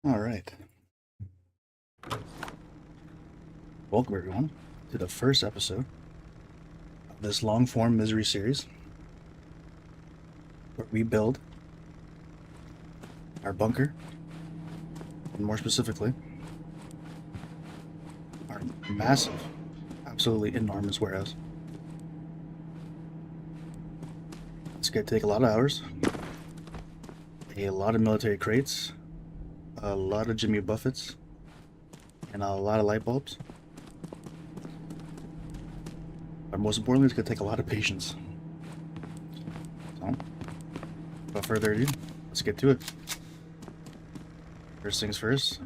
All right. Welcome, everyone, to the first episode of this long form misery series where we build our bunker, and more specifically, our massive, absolutely enormous warehouse. It's going to take a lot of hours, a lot of military crates, a lot of Jimmy Buffets, and a lot of light bulbs. But most importantly, it's going to take a lot of patience. So, without further ado, let's get to it. First things first,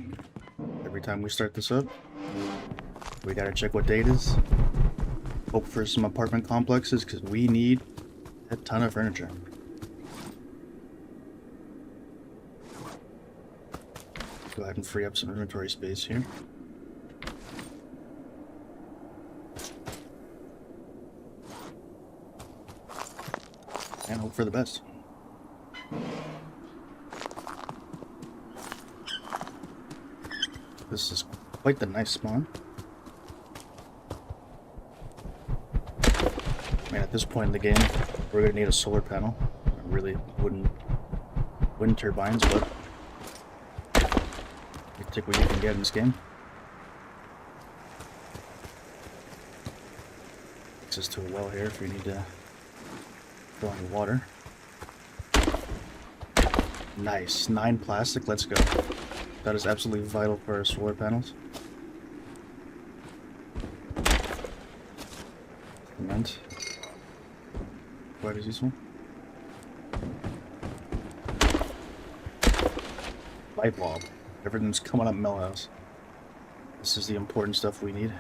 every time we start this up, we got to check what day it is. Hope for some apartment complexes because we need a ton of furniture. Go ahead and free up some inventory space here. And hope for the best. This is quite the nice spawn. I mean, at this point in the game, we're going to need a solar panel. Really wooden wind turbines, but you take what you can get in this game. Access to a well here if you need to fill any water. Nice. 9 plastic, let's go. That is absolutely vital for our solar panels. Cement. Quite as useful. Light bulb. Everything's coming up Millhouse. This is the important stuff we need.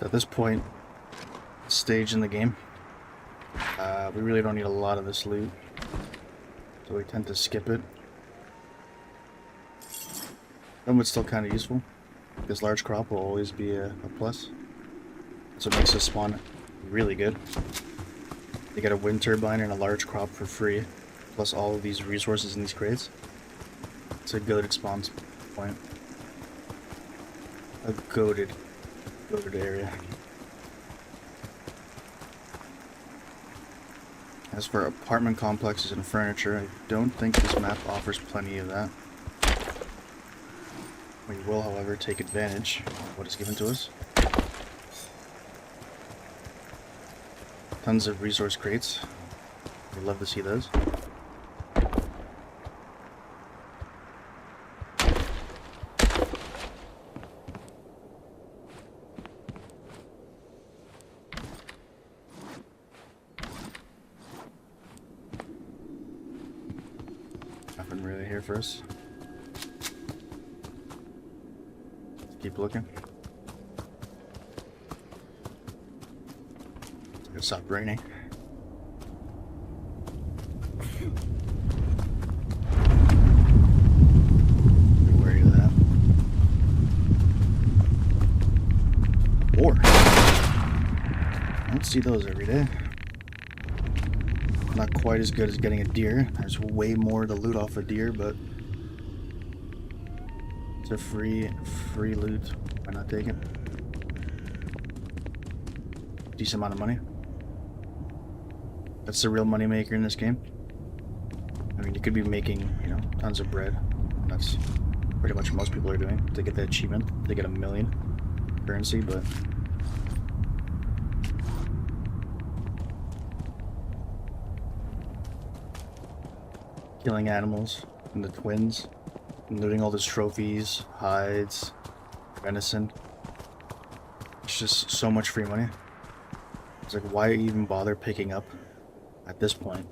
At this point, stage in the game, we really don't need a lot of this loot, so we tend to skip it. Some of it's still kind of useful. This large crop will always be a plus. So it makes this spawn really good. You get a wind turbine and a large crop for free, plus all of these resources in these crates. It's a goated spawn point. A goated area. As for apartment complexes and furniture, I don't think this map offers plenty of that. We will, however, take advantage of what is given to us. Tons of resource crates. We'd love to see those. Nothing really here for us. Let's keep looking. It's gonna stop raining. Be wary of that. Or I don't see those every day. Not quite as good as getting a deer. There's way more to loot off a deer, but it's a free loot. Why not take it? Decent amount of money. That's the real money maker in this game. I mean, you could be making, tons of bread. That's pretty much what most people are doing to get the achievement. They get 1 million currency, but killing animals and the twins, and looting all those trophies, hides, venison. It's just so much free money. It's like, why even bother picking up, at this point,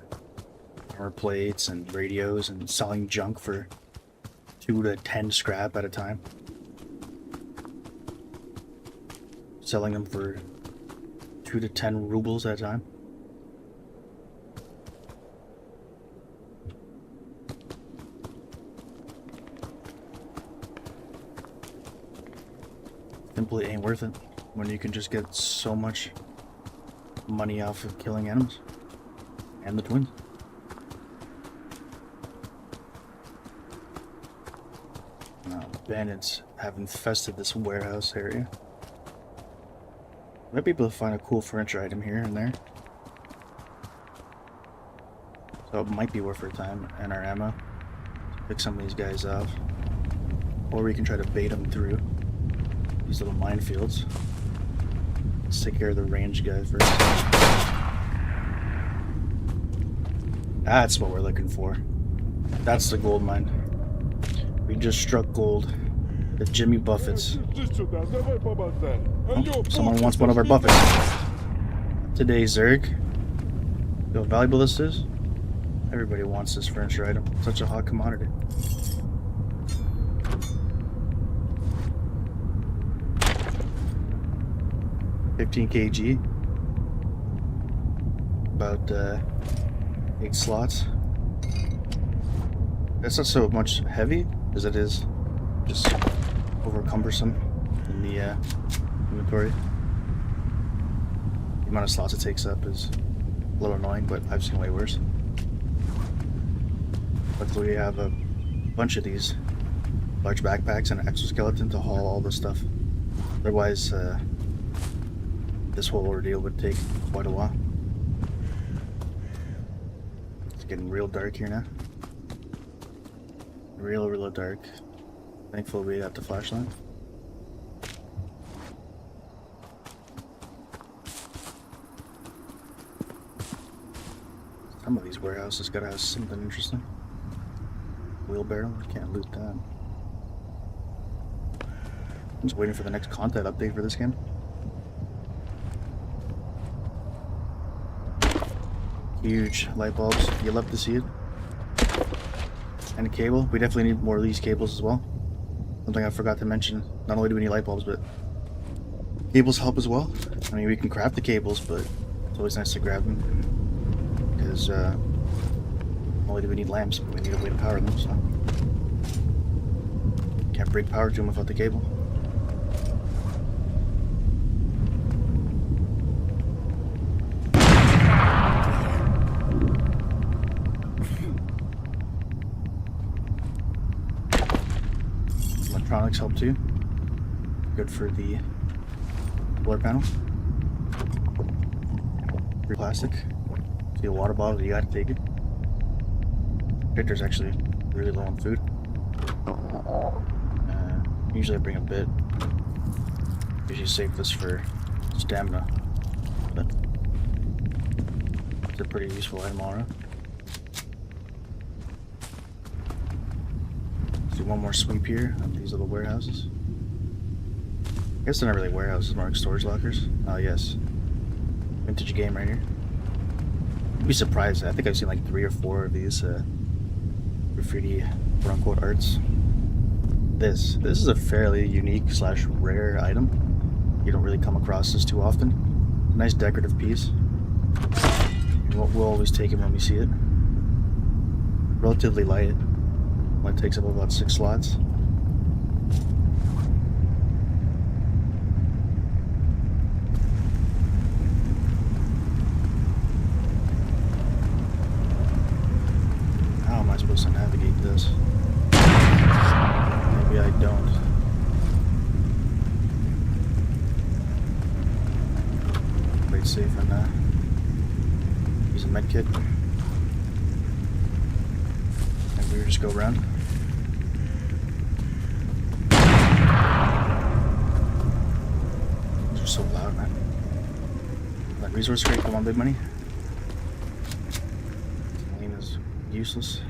armor plates and radios and selling junk for 2 to 10 scrap at a time? Selling them for 2 to 10 rubles at a time? simply ain't worth it when you can just get so much money off of killing animals and the twins. Bandits have infested this warehouse area. Might be able to find a cool furniture item here and there. So it might be worth our time and our ammo to pick some of these guys off. Or we can try to bait them through these little minefields. Let's take care of the range guy first. That's what we're looking for. That's the gold mine. We just struck gold. The Jimmy Buffets. Oh, someone wants one of our Buffets. Today, Zerg. You know how valuable this is? Everybody wants this furniture item. Such a hot commodity. $15 kg. About 8 slots. That's not so much heavy as it is just over cumbersome in the inventory. The amount of slots it takes up is a little annoying, but I've seen way worse. Luckily we have a bunch of these large backpacks and an exoskeleton to haul all this stuff. Otherwise, this whole ordeal would take quite a while. It's getting real dark here now. Real dark. Thankfully we got the flashlight. Some of these warehouses gotta have something interesting. Wheelbarrow, can't loot that. I'm just waiting for the next content update for this game. Huge light bulbs, you love to see it. And a cable. We definitely need more of these cables as well. Something I forgot to mention. Not only do we need light bulbs, but cables help as well. I mean, we can craft the cables, but it's always nice to grab them. Because not only do we need lamps, but we need a way to power them, so can't bring power to them without the cable. Electronics help too. Good for the solar panel. Free plastic. See a water bottle, you gotta take it. Victor's actually really low on food. Usually I bring a bit. Usually save this for stamina. But it's a pretty useful item all around. Let's do one more sweep here of these little warehouses. I guess they're not really warehouses, more like storage lockers. Oh yes. Vintage game right here. You'd be surprised. I think I've seen like 3 or 4 of these graffiti quote-unquote arts. This is a fairly unique / rare item. You don't really come across this too often. A nice decorative piece. And we'll always take it when we see it. Relatively light. Only takes up about 6 slots. How am I supposed to navigate this? Maybe I don't. Play safe and use a med kit. And we just go around. These are so loud, man. That resource crate, come on, big money. Lane is useless.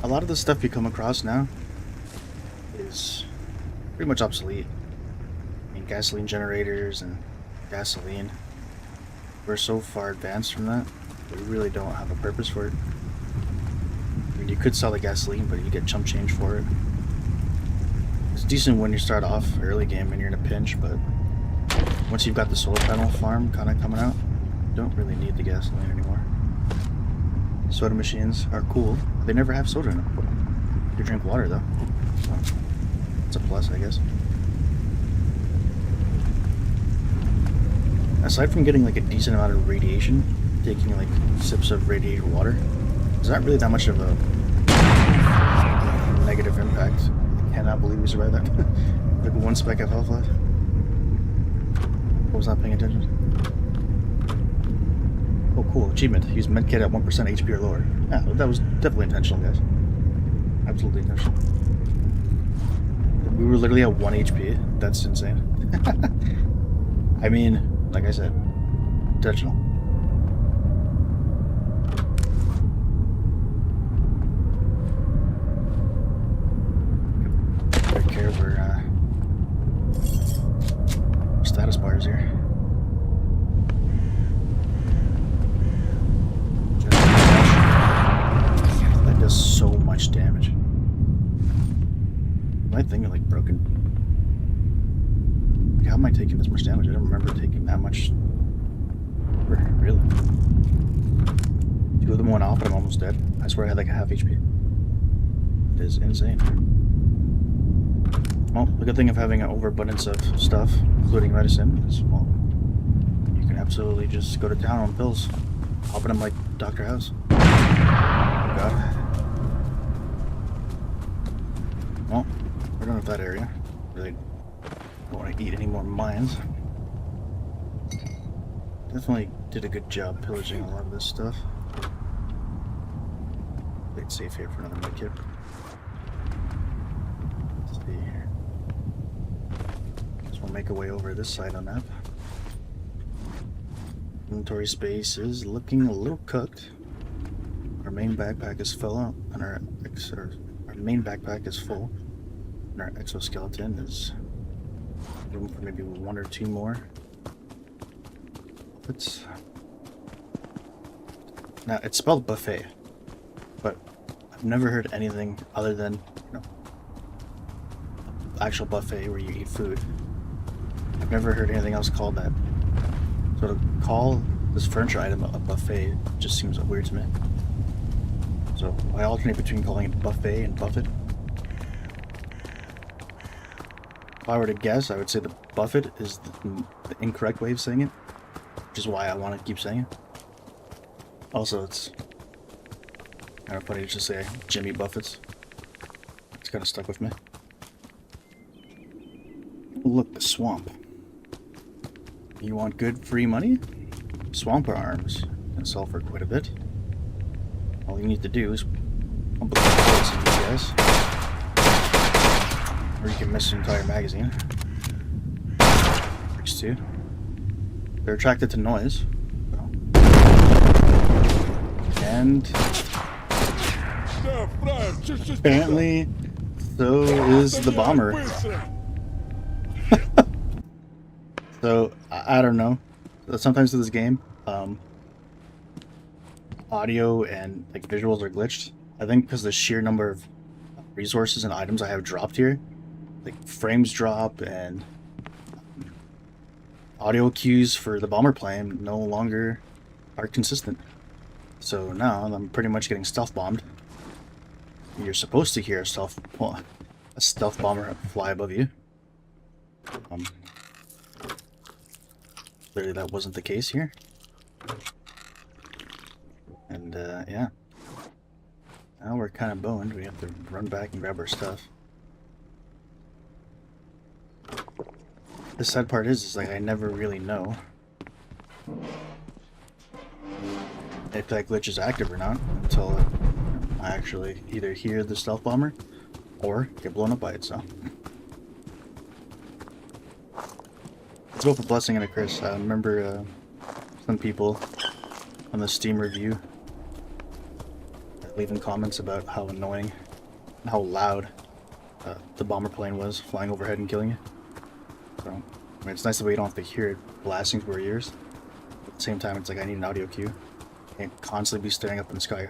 A lot of the stuff you come across now is pretty much obsolete. I mean, gasoline generators and gasoline. We're so far advanced from that, we really don't have a purpose for it. I mean, you could sell the gasoline, but you get chump change for it. It's decent when you start off early game and you're in a pinch, but once you've got the solar panel farm kind of coming out, you don't really need the gasoline anymore. Soda machines are cool. They never have soda in them. could drink water though. So, it's a plus, I guess. Aside from getting like a decent amount of radiation, taking like sips of radiated water, is not really that much of a negative impact. I cannot believe we survived that. Like one speck of health left. I was not paying attention. Oh, cool. Achievement. Use medkit at 1% HP or lower. Yeah, that was definitely intentional, guys. Absolutely intentional. We were literally at 1 HP. That's insane. I mean, like I said, intentional. Take care of our status bars here. That does so much damage. My thing like broken. How am I taking this much damage? I don't remember taking that much. Really? 2 of them went off and I'm almost dead. I swear I had like a half HP. It is insane. Well, the good thing of having an overabundance of stuff, including medicine, is, well, you can absolutely just go to town on pills. Hopping them like Dr. House. Oh, God. Well, we're done with that area. Really don't want to eat any more mines. Definitely did a good job pillaging a lot of this stuff. Played safe here for another medkit. Let's see here. So we'll make our way over this side on that. Inventory space is looking a little cooked. Our main backpack is full out, and our main backpack is full, and our exoskeleton is room for maybe 1 or 2 more. Now it's spelled buffet, but I've never heard anything other than, you know, actual buffet where you eat food. I've never heard anything else called that. So to call this furniture item a buffet just seems weird to me. So I alternate between calling it buffet and buffet. If I were to guess, I would say the buffet is the incorrect way of saying it, which is why I want to keep saying it. Also, it's kind of funny to just say Jimmy Buffett's. It's kind of stuck with me. Look, the swamp. You want good free money? Swamper arms can sell for quite a bit. All you need to do is pump up the bullets in these guys. Or you can miss an entire magazine. Works too. They're attracted to noise. And apparently so is the bomber. So I don't know. Sometimes in this game, audio and like visuals are glitched. I think because the sheer number of resources and items I have dropped here, like frames drop and audio cues for the bomber plane no longer are consistent. So now I'm pretty much getting stealth bombed. You're supposed to hear a stealth bomber fly above you. Clearly that wasn't the case here. And yeah. Now we're kind of boned. We have to run back and grab our stuff. The sad part is like I never really know if that glitch is active or not until I actually either hear the stealth bomber or get blown up by it. So let's go for blessing and a curse. I remember some people on the Steam review leaving comments about how annoying and how loud the bomber plane was flying overhead and killing you. So I mean, it's nice that we don't have to hear it blasting through our ears. At the same time, it's like I need an audio cue. I can't constantly be staring up in the sky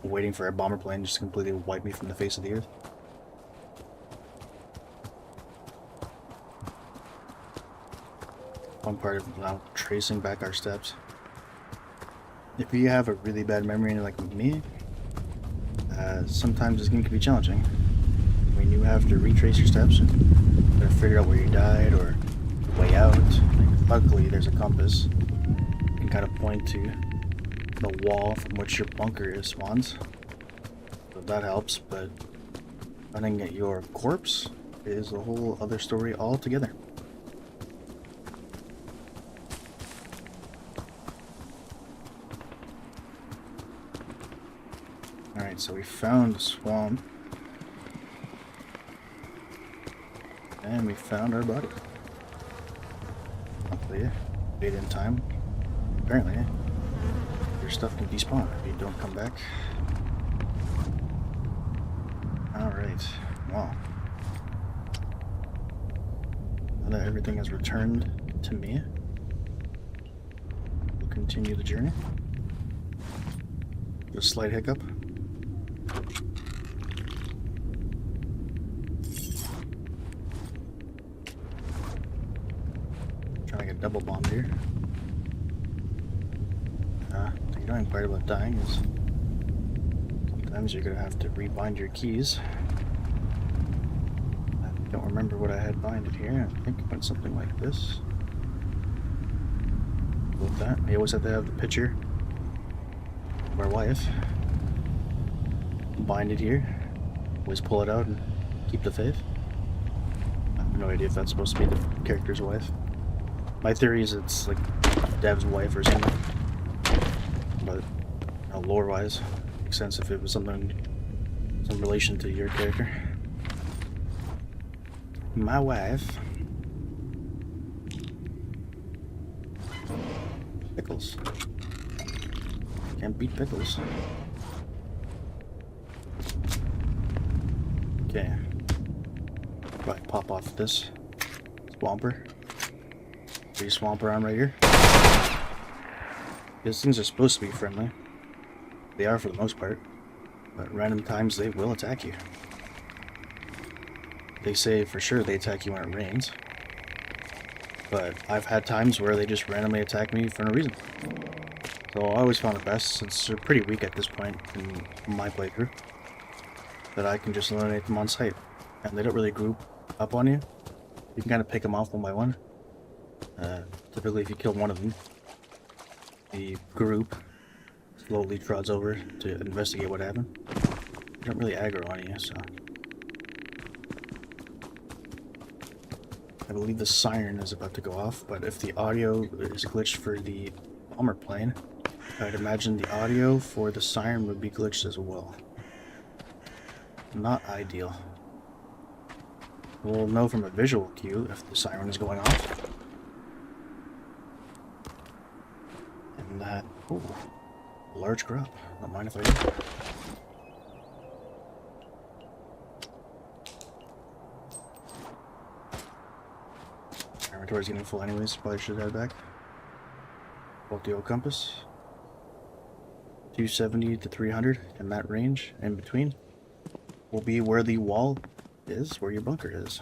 waiting for a bomber plane just to completely wipe me from the face of the earth. One part of now tracing back our steps. If you have a really bad memory like me, sometimes this game can be challenging. I mean, you have to retrace your steps and gotta figure out where you died or the way out. Like, luckily, there's a compass. You can kind of point to the wall from which your bunker is spawns. So that helps, but finding your corpse is a whole other story altogether. Alright, so we found the swamp. And we found our body. Hopefully, made in time. Apparently, your stuff can despawn if you don't come back. Alright, wow. Now that everything has returned to me, we'll continue the journey. A slight hiccup. Trying to get double bombed here. The annoying part about dying is sometimes you're gonna have to rebind your keys. I don't remember what I had binded here. I think it went something like this. With that, you always have to have the picture of our wife. Bind it here. Always pull it out and keep the faith. I have no idea if that's supposed to be the character's wife. My theory is it's like Dev's wife or something. But lore-wise, makes sense if it was something, some relation to your character. My wife. Pickles. Can't beat pickles. Okay. Right, pop off this swamper. Free swamp around right here. These things are supposed to be friendly. They are for the most part. But random times they will attack you. They say for sure they attack you when it rains. But I've had times where they just randomly attack me for no reason. So I always found it best, since they're pretty weak at this point in my playthrough, that I can just eliminate them on sight. And they don't really group up on you. You can kind of pick them off one by one. Typically if you kill one of them, the group slowly trots over to investigate what happened. They don't really aggro on you, so... I believe the siren is about to go off, but if the audio is glitched for the bomber plane, I'd imagine the audio for the siren would be glitched as well. Not ideal. We'll know from a visual cue if the siren is going off. And that... ooh, large crop. Don't mind if I do. Inventory's getting full anyways, probably should head back. Both the old compass. 270 to 300 in that range, in between, will be where the wall is, where your bunker is.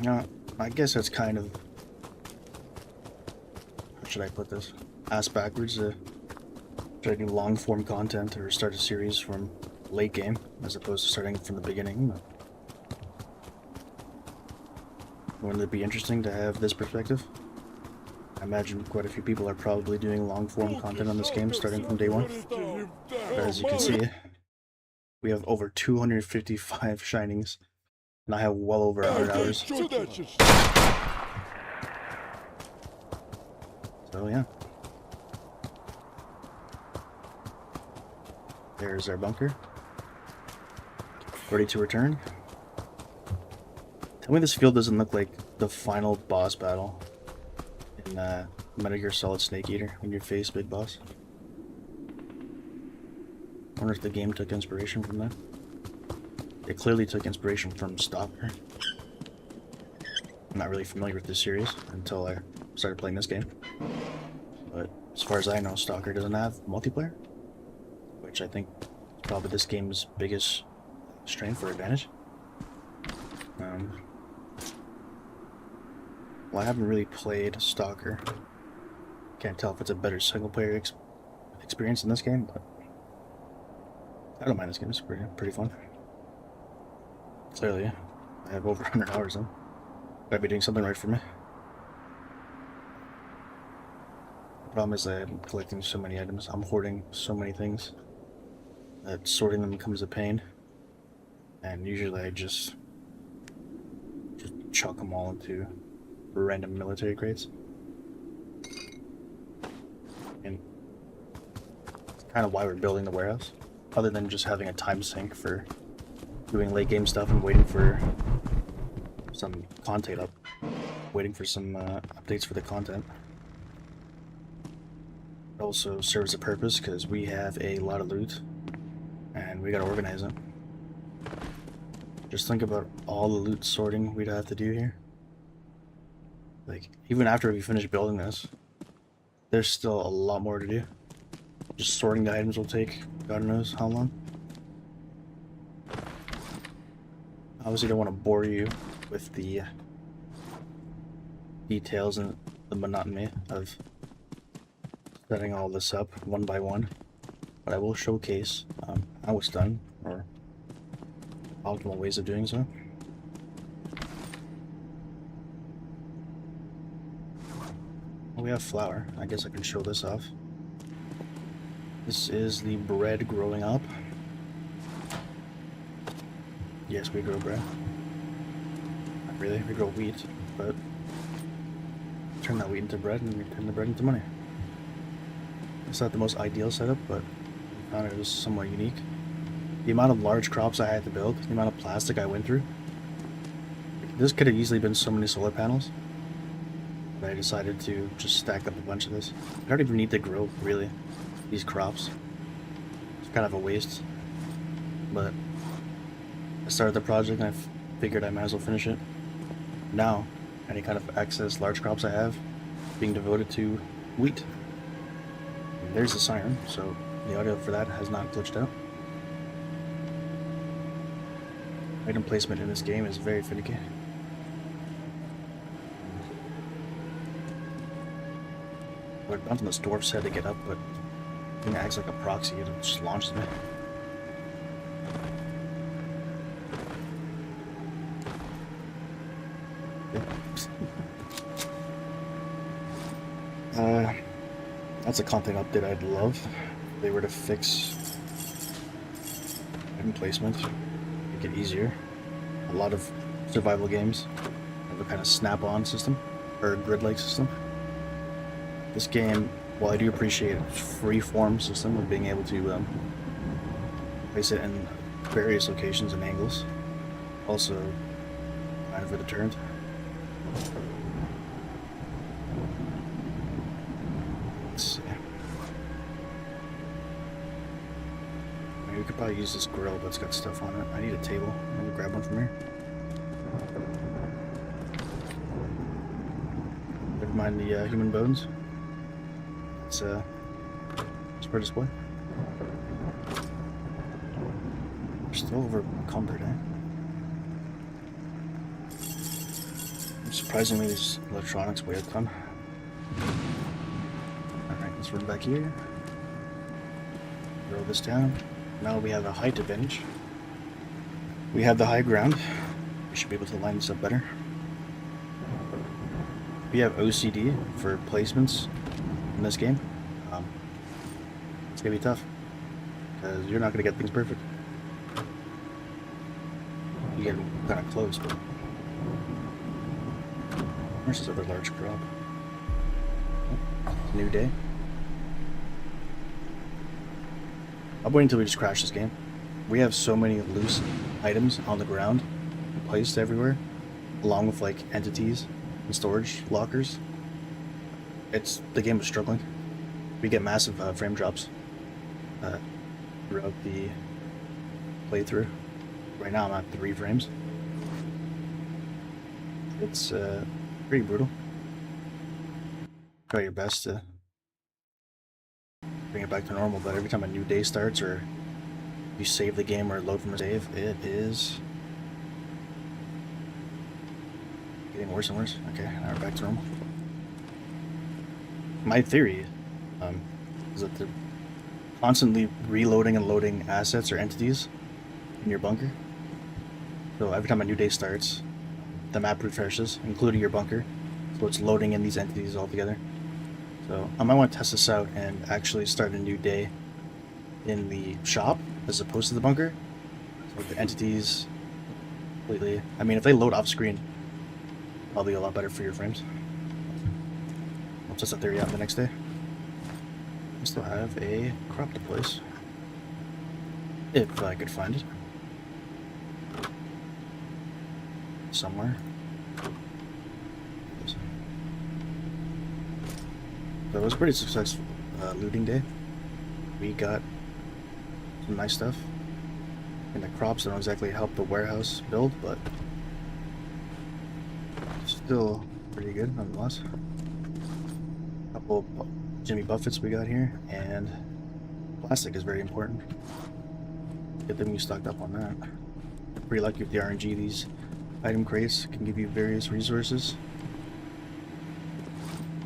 Now, I guess that's kind of... how should I put this? Ass backwards to try to do long form content or start a series from late game as opposed to starting from the beginning. Wouldn't it be interesting to have this perspective? I imagine quite a few people are probably doing long form content on this game starting from day one. But as you can see, we have over 255 shinings, and I have well over 100 hours. So yeah. There's our bunker. Ready to return. Tell me this field doesn't look like the final boss battle in Metal Gear Solid Snake Eater when you face Big Boss. I wonder if the game took inspiration from that. It clearly took inspiration from Stalker. I'm not really familiar with this series until I started playing this game. But as far as I know, Stalker doesn't have multiplayer, which I think is probably this game's biggest strength or advantage. Well, I haven't really played Stalker. Can't tell if it's a better single player experience in this game, but I don't mind this game. It's pretty fun. Clearly, I have over 100 hours in. Gotta be doing something right for me. The problem is that I'm collecting so many items. I'm hoarding so many things that sorting them becomes a pain. And usually I just chuck them all into random military crates. And it's kind of why we're building the warehouse, other than just having a time sink for doing late game stuff and waiting for some content waiting for some updates for the content. It also serves a purpose because we have a lot of loot and we gotta organize it. Just think about all the loot sorting we'd have to do here. Like, even after we finish building this, there's still a lot more to do. Just sorting the items will take God knows how long. Obviously don't want to bore you with the details and the monotony of setting all this up one by one, but I will showcase how it's done, or optimal ways of doing so. Well, we have flour. I guess I can show this off. This is the bread growing up. Yes, we grow bread. Not really, we grow wheat, but turn that wheat into bread and we turn the bread into money. It's not the most ideal setup, but I found it was somewhat unique. The amount of large crops I had to build, the amount of plastic I went through. This could have easily been so many solar panels, but I decided to just stack up a bunch of this. I don't even need to grow, really, these crops. It's kind of a waste, but I started the project and I figured I might as well finish it. Now, any kind of excess large crops I have being devoted to wheat. And there's the siren, so the audio for that has not glitched out. Item placement in this game is very finicky. I would bounce on this dwarf's head to get up, but it acts like a proxy, it just launched me. That's a content update I'd love. If they were to fix item placement, make it easier. A lot of survival games have a kind of snap-on system, or grid-like system. This game, while I do appreciate its free-form system of being able to place it in various locations and angles, also kind of a deterrent. Let's see. I mean, we could probably use this grill, but it's got stuff on it. I need a table. I'm gonna grab one from here. Never mind the human bones. It's for display. We're still over encumbered, eh? Surprisingly, these electronics weigh a ton. Alright, let's run back here. Throw this down. Now we have a height advantage. We have the high ground. We should be able to line this up better. We have OCD for placements in this game. It's gonna be tough because you're not gonna get things perfect. You get kind of close, but where's this other large crop? Oh, new day. I'm waiting until we just crash this game. We have so many loose items on the ground, placed everywhere, along with like entities and storage lockers. The game is struggling. We get massive frame drops throughout the playthrough. Right now I'm at 3 frames. It's pretty brutal. Try your best to bring it back to normal, but every time a new day starts or you save the game or load from a save, it is getting worse and worse. Okay, now we're back to normal. My theory is that constantly reloading and loading assets or entities in your bunker. So every time a new day starts, the map refreshes, including your bunker. So it's loading in these entities all together. So I might want to test this out and actually start a new day in the shop as opposed to the bunker. So the entities completely... I mean, if they load off screen, probably a lot better for your frames. I'll test that theory out the next day. I still have a crop to place. If I could find it. Somewhere. So it was a pretty successful looting day. We got some nice stuff. And the crops don't exactly help the warehouse build, but still pretty good nonetheless. A couple Jimmy Buffetts we got here, and plastic is very important. Get them stocked up on that. Pretty lucky with the RNG. These item crates can give you various resources,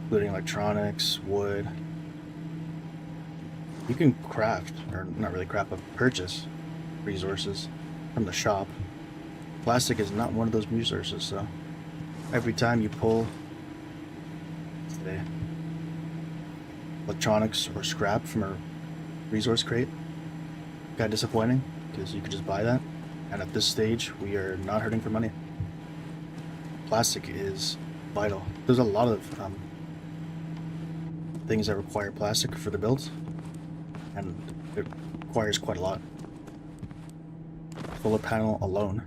including electronics, wood. You can craft, or not really craft, but purchase resources from the shop. Plastic is not one of those resources, so every time you pull, say, electronics or scrap from a resource crate, kind of disappointing because you could just buy that. And at this stage, we are not hurting for money. Plastic is vital. There's a lot of things that require plastic for the builds, and it requires quite a lot. Solar panel alone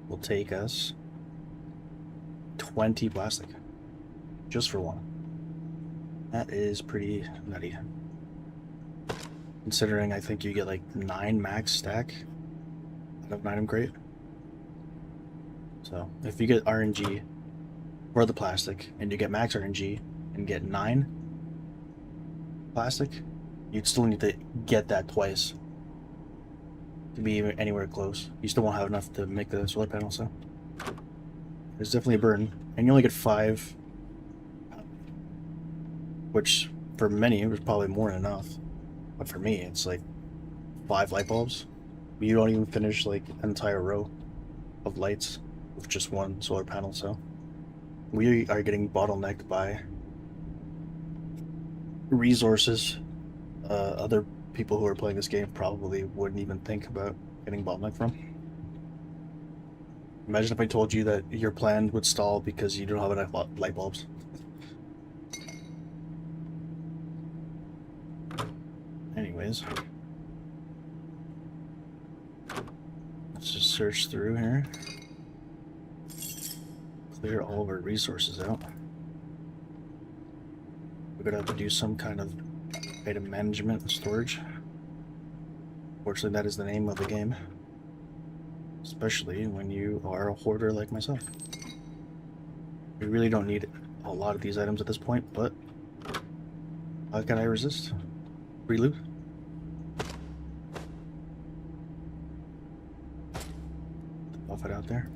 will take us 20 plastic just for one. That is pretty nutty. Considering I think you get like 9 max stack out of an item crate. So if you get RNG for the plastic and you get max RNG and get 9 plastic, you'd still need to get that twice to be anywhere close. You still won't have enough to make the solar panel, so there's definitely a burden. And you only get 5, which for many was probably more than enough. But for me, it's like 5 light bulbs. You don't even finish like an entire row of lights with just one solar panel, so we are getting bottlenecked by resources. Other people who are playing this game probably wouldn't even think about getting bottlenecked from. Imagine if I told you that your plan would stall because you don't have enough light bulbs. Anyways, let's just search through here. Clear all of our resources out. We're gonna have to do some kind of item management and storage. Fortunately, that is the name of the game. Especially when you are a hoarder like myself. We really don't need a lot of these items at this point, but how can I resist? Free loot? Buff it out there.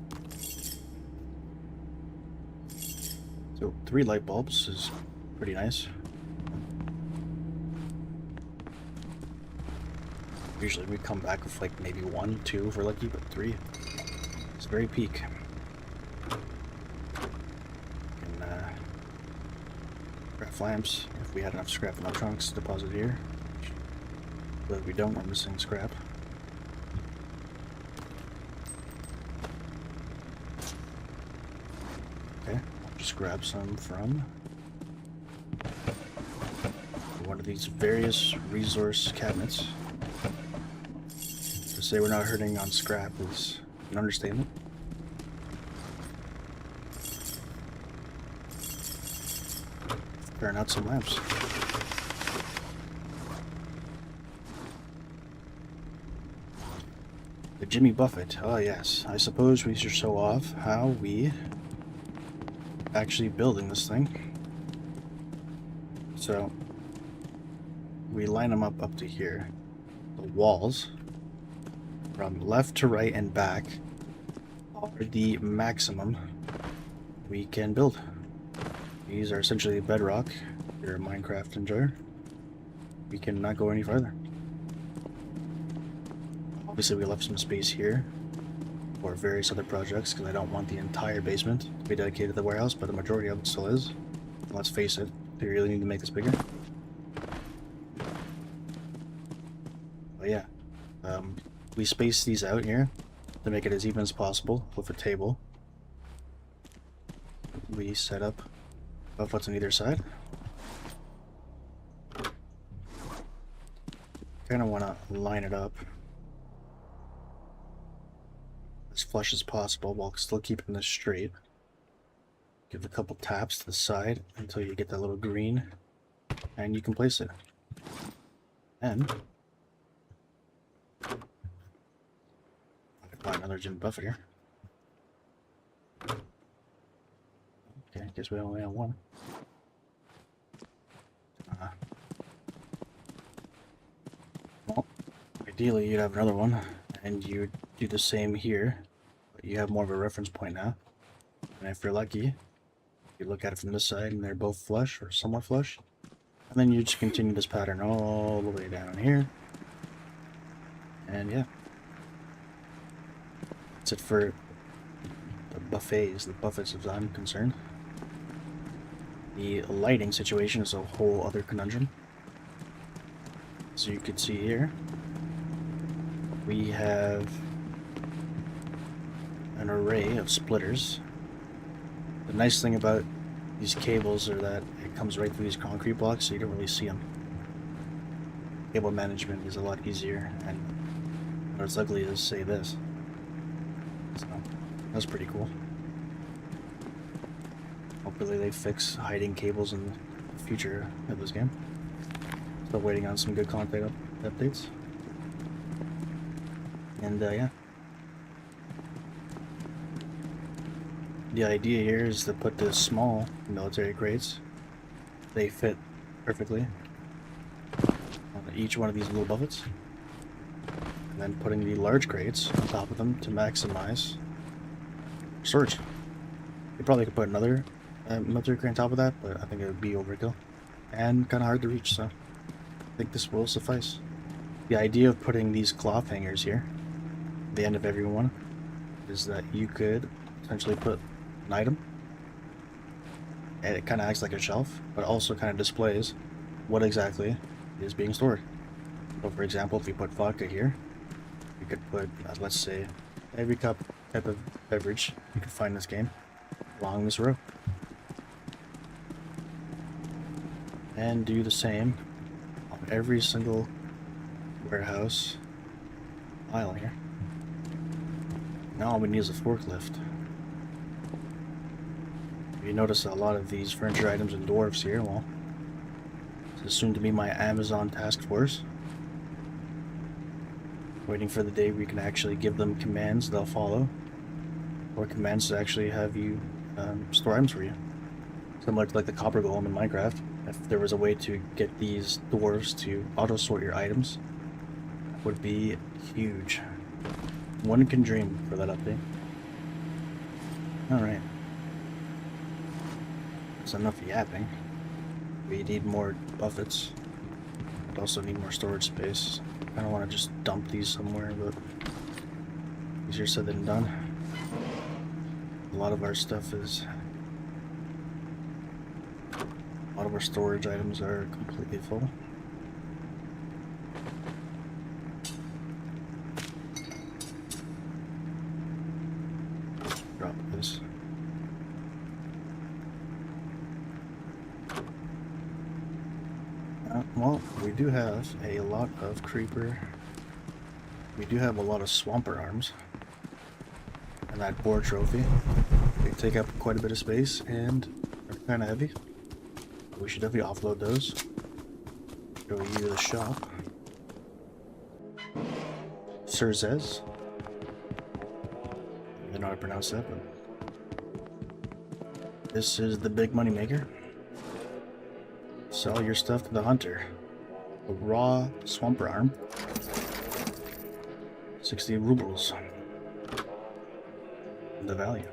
So 3 light bulbs is pretty nice. Usually we come back with like maybe 1, 2 if we're lucky, but 3 is very peak. And craft lamps if we had enough scrap and electronics deposited here. But if we don't, we're missing scrap. Okay, I'll just grab some from one of these various resource cabinets. To say we're not hurting on scrap is an understatement. Burn out some lamps. The Jimmy Buffett. Oh yes, I suppose we should show off how we actually building this thing. So we line them up to here. The walls from left to right and back are the maximum we can build. These are essentially bedrock, if you're a Minecraft enjoyer. we cannot go any further. Obviously, we left some space here for various other projects because I don't want the entire basement to be dedicated to the warehouse, but the majority of it still is. And let's face it, we really need to make this bigger. But yeah, we space these out here to make it as even as possible with a table. We set up what's on either side. Kind of want to line it up as flush as possible while still keeping this straight. Give a couple taps to the side until you get that little green, and you can place it. And I can find another gym buffet here. Okay, I guess we only have one. Well, ideally you'd have another one, and you do the same here, but you have more of a reference point now. And if you're lucky, you look at it from this side and they're both flush or somewhat flush, and then you just continue this pattern all the way down here. And yeah, that's it for the buffets as I'm concerned. The lighting situation is a whole other conundrum. So you can see here, we have an array of splitters. The nice thing about these cables are that it comes right through these concrete blocks, so you don't really see them. Cable management is a lot easier, and what's ugly is, say, this. So that's pretty cool. Hopefully they fix hiding cables in the future of this game. Still waiting on some good content updates. And yeah. The idea here is to put the small military crates. They fit perfectly on each one of these little buffets. And then putting the large crates on top of them to maximize storage. You probably could put another military crate on top of that, but I think it would be overkill and kind of hard to reach, so I think this will suffice. The idea of putting these cloth hangers here at the end of every one is that you could essentially put an item and it kind of acts like a shelf, but also kind of displays what exactly is being stored. So for example, if we put vodka here, you could put, let's say, every type of beverage you can find in this game along this row. And do the same on every single warehouse aisle here. Now all we need is a forklift. You notice a lot of these furniture items and dwarves here. Well, this is soon to be my Amazon task force. Waiting for the day where you can actually give them commands they'll follow, or commands to actually have you store items for you. Similar to like the copper golem in Minecraft. If there was a way to get these dwarves to auto-sort your items, that would be huge. One can dream for that update. Alright. That's enough yapping. We need more buffets. We also need more storage space. I don't want to just dump these somewhere, but easier said than done. A lot of our stuff is... A lot of our storage items are completely full. Drop this. Well, we do have a lot of creeper. We do have a lot of swamper arms. And that boar trophy. They take up quite a bit of space and are kind of heavy. We should definitely offload those. Show you the shop. Surzes. I don't know how to pronounce that, but this is the big money maker. Sell your stuff to the hunter. A raw swamper arm. 60 rubles. The value.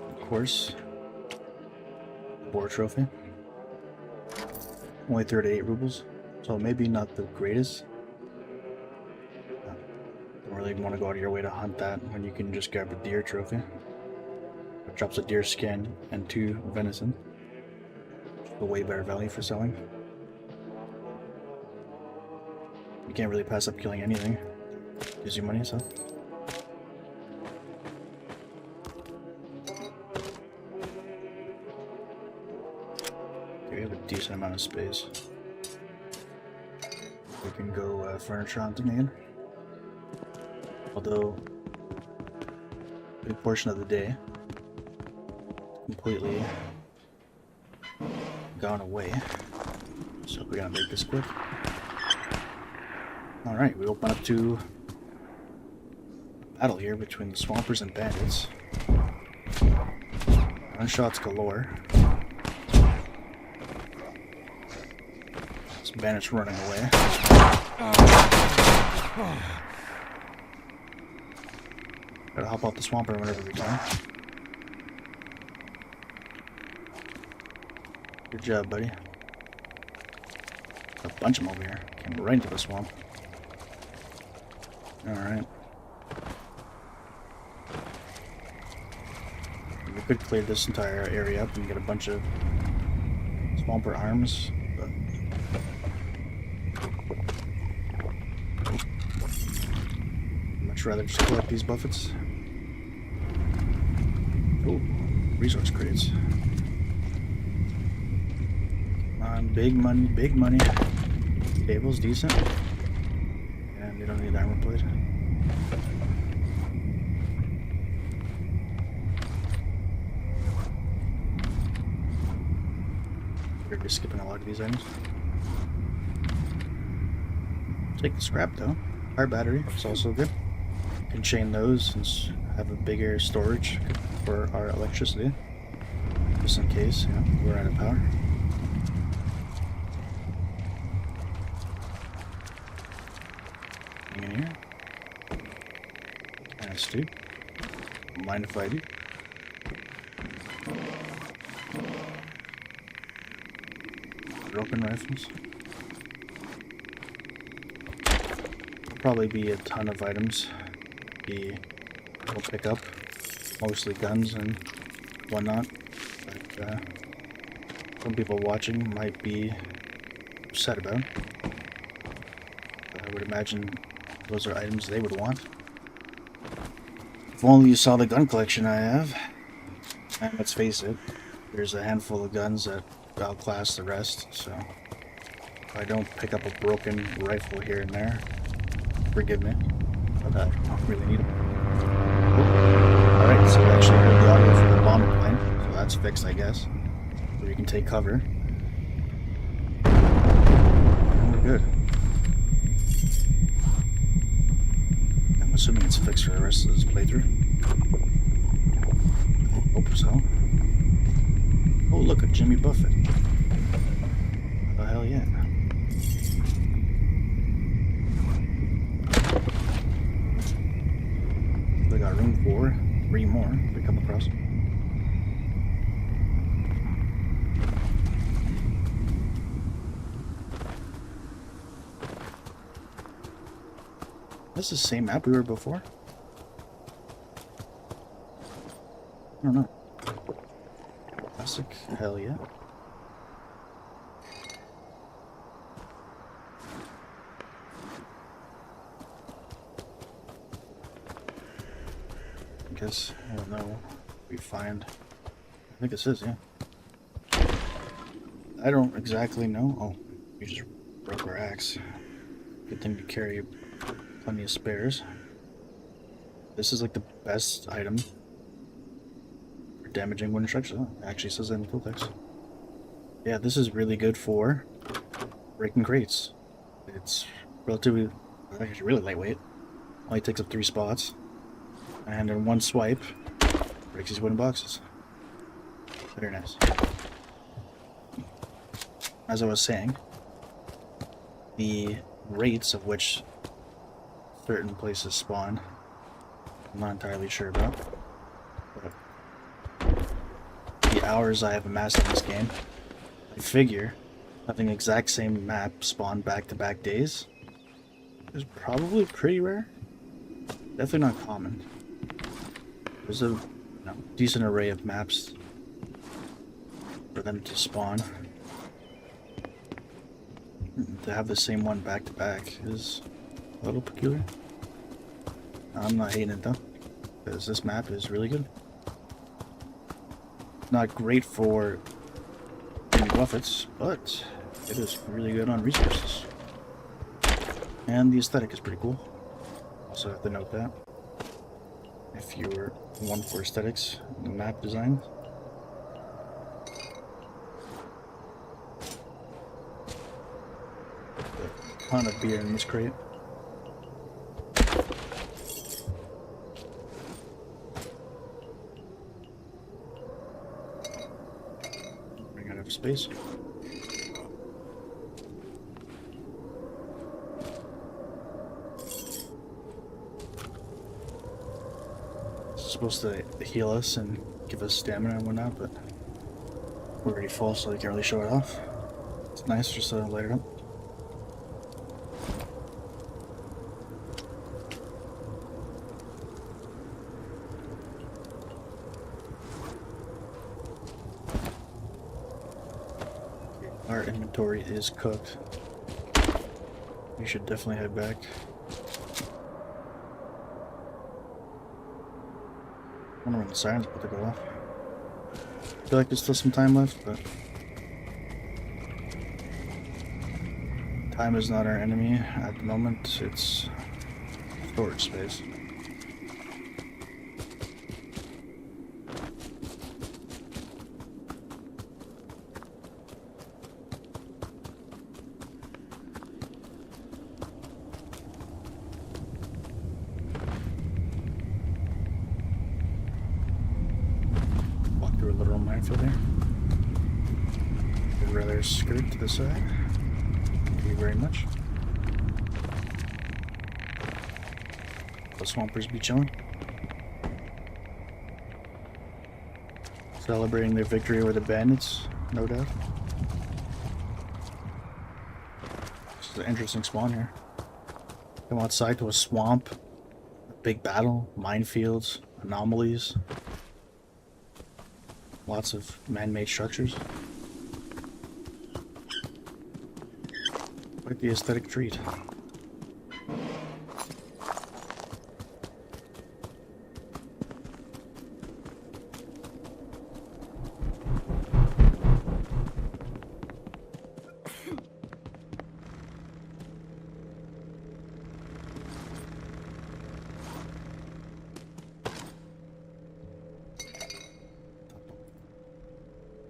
Of course, boar trophy. Only 38 rubles, so maybe not the greatest. Don't really want to go out of your way to hunt that when you can just grab a deer trophy. It drops a deer skin and 2 venison. A way better value for selling. You can't really pass up killing anything. Gives you money, so. Okay, we have a decent amount of space. We can go furniture hunting again. Although, a big portion of the day completely gone away. So we gotta make this quick. Alright, we open up to a battle here between the swampers and bandits. Gunshots galore. Some bandits running away. Gotta hop off the swamper whenever we can. Good job, buddy. A bunch of them over here. Came right into the swamp. Alright. We could clear this entire area up and get a bunch of swamper arms, but I'd much rather just collect these buffets. Ooh, resource crates. Big money, big money. Table's decent. And we don't need armor plate. We're just skipping a lot of these items. Take the scrap though. Our battery is also good. You can chain those and have a bigger storage for our electricity. Just in case, we're out of power. In here. Nice, dude. Don't mind if I do. Broken rifles. There'll probably be a ton of items we'll pick up. Mostly guns and whatnot. But some people watching might be upset about. But I would imagine those are items they would want. If only you saw the gun collection I have. And let's face it, there's a handful of guns that outclass the rest, so if I don't pick up a broken rifle here and there, forgive me, but I don't really need them. Alright, so we actually heard the audio from the bomber plane, so that's fixed, I guess. So we can take cover. And we're good. Assuming it's fixed for the rest of this playthrough. Hope so. Oh, look, a Jimmy Buffett. Oh, hell yeah. We got room for 3 more to come across. This is the same map we were before? I don't know. Classic? Hell yeah. I guess, I don't know. We find. I think this is, yeah. I don't exactly know. Oh, we just broke our axe. Good thing to carry plenty of spares. This is like the best item for damaging wooden structures. Oh, it actually says that in the full text. Yeah, this is really good for breaking crates. It's relatively, actually really lightweight. Only takes up 3 spots. And in one swipe, breaks these wooden boxes. Very nice. As I was saying, the rates of which certain places spawn, I'm not entirely sure about. But the hours I have amassed in this game, I figure having the exact same map spawn back-to-back days is probably pretty rare. Definitely not common. There's a decent array of maps for them to spawn. To have the same one back-to-back is a little peculiar. I'm not hating it though, because this map is really good. Not great for any buffets, but it is really good on resources. And the aesthetic is pretty cool. Also have to note that. If you were one for aesthetics, the map design. A ton of beer in this crate. Running out of space. Supposed to heal us and give us stamina and whatnot, but we're already full, so they can't really show it off. It's nice just to light it up. Our inventory is cooked. We should definitely head back. I wonder when the siren's about to go off. I feel like there's still some time left, but time is not our enemy at the moment. It's storage space. Minefield there. I'd rather skirt to the side. Thank you very much. The swampers be chilling. Celebrating their victory over the bandits, no doubt. This is an interesting spawn here. Come outside to a swamp, a big battle, minefields, anomalies. Lots of man-made structures. Quite the aesthetic treat.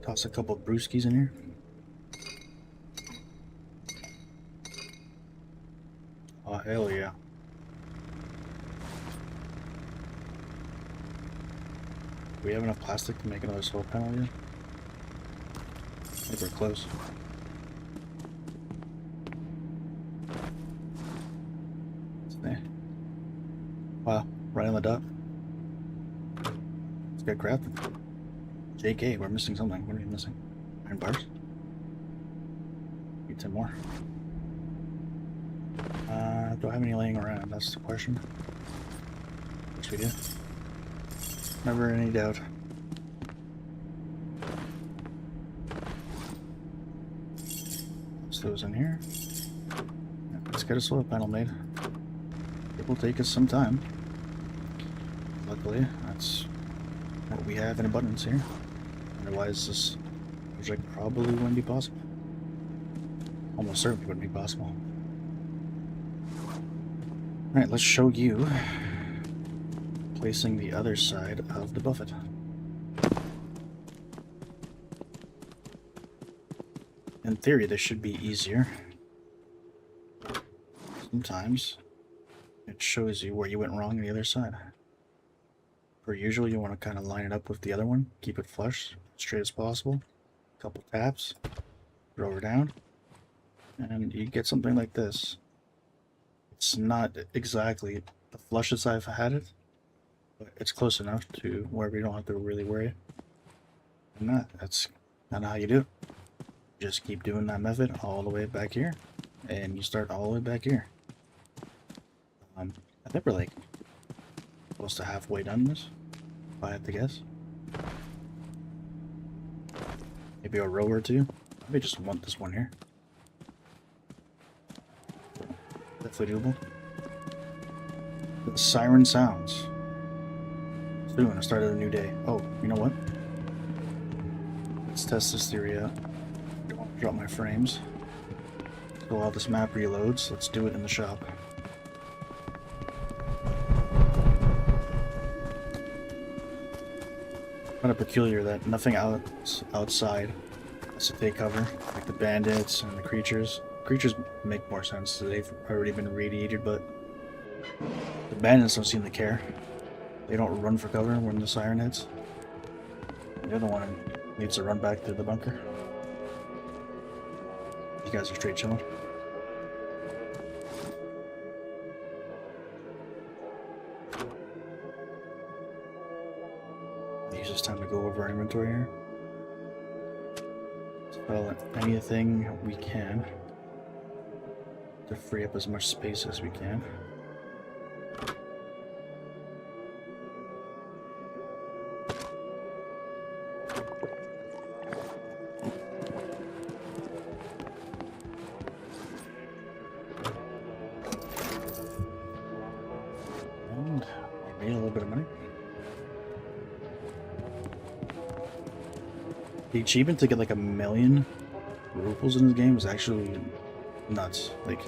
Toss a couple of brewskis in here. Oh, hell yeah. Do we have enough plastic to make another solar panel yet? I think we're close. There. Wow, right on the dot. Let's get crafted. JK, we're missing something. What are we missing? Iron bars? Need 10 more. Do I have any laying around? That's the question. Yes, we do. Never any doubt. Place those in here. Let's get a solar panel made. It will take us some time. Luckily, that's what we have in abundance here. Otherwise, this project probably wouldn't be possible. Almost certainly wouldn't be possible. Alright, let's show you placing the other side of the buffet. In theory, this should be easier. Sometimes it shows you where you went wrong on the other side. Per usual, you want to kind of line it up with the other one, keep it flush, straight as possible. Couple taps, throw her down, and you get something like this. It's not exactly the flushest I've had it, but it's close enough to where we don't have to really worry. I'm not. That's not how you do it. Just keep doing that method all the way back here, and you start all the way back here. I think we're like close to halfway done this, if I have to guess. Maybe a row or two. Maybe just want this one here. Definitely doable. The siren sounds. Soon, I started a new day. Oh, you know what? Let's test this theory out. Don't want to drop my frames. So while this map reloads, let's do it in the shop. Kind of peculiar that nothing outside has to take cover, like the bandits and the creatures. Creatures make more sense, so they've already been radiated, but the bandits don't seem to care. They don't run for cover when the siren hits. The other one needs to run back to the bunker. You guys are straight chilling. Use this time to go over our inventory here. Sell anything we can to free up as much space as we can. And we made a little bit of money. The achievement to get like 1,000,000 rubles in this game is actually nuts. Like,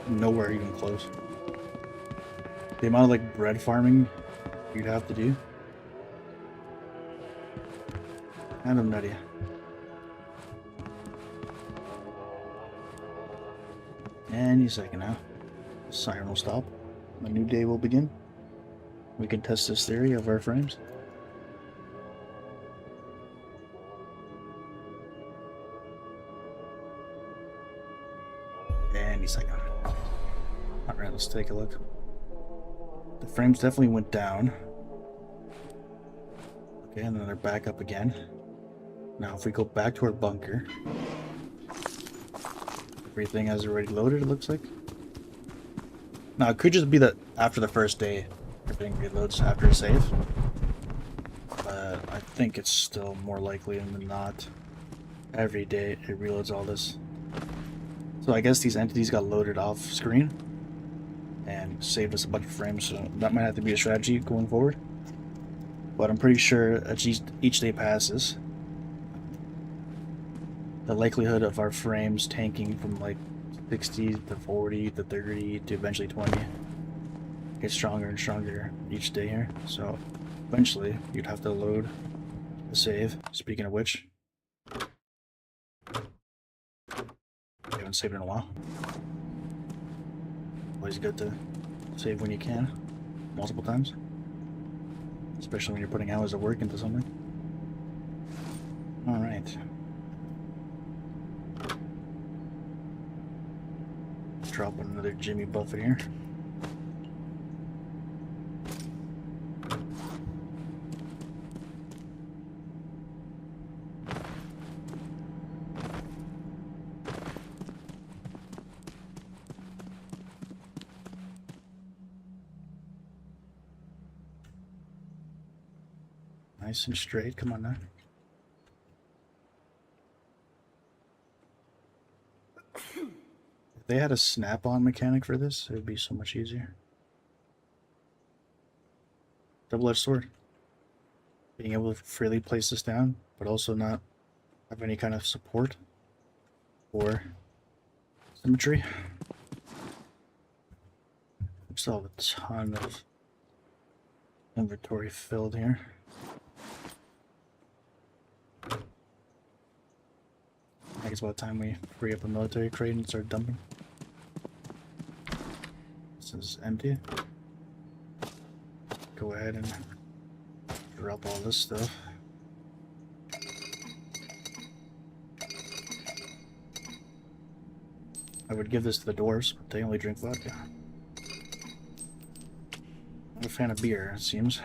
nowhere even close. The amount of like bread farming you'd have to do. Kind of nutty. Any second now. The siren will stop. A new day will begin. We can test this theory of our frames. Any second. Alright, let's take a look. The frames definitely went down. Okay, and then they're back up again. Now if we go back to our bunker, everything has already loaded, it looks like. Now it could just be that after the first day everything reloads after a save, but I think it's still more likely than not every day it reloads all this. So I guess these entities got loaded off screen and saved us a bunch of frames, so that might have to be a strategy going forward. But I'm pretty sure as each day passes, the likelihood of our frames tanking from like 60 to 40 to 30 to eventually 20 gets stronger and stronger each day here. So eventually you'd have to load the save. Speaking of which, I haven't saved in a while. Always good to save when you can, multiple times. Especially when you're putting hours of work into something. Alright. Drop another Jimmy Buffett here. Nice and straight, come on now. If they had a snap-on mechanic for this, it would be so much easier. Double-edged sword. Being able to freely place this down, but also not have any kind of support or symmetry. We still have a ton of inventory filled here. I think it's about time we free up a military crate and start dumping. This is empty. Go ahead and drop all this stuff. I would give this to the dwarves, but they only drink vodka. Not a fan of beer, it seems.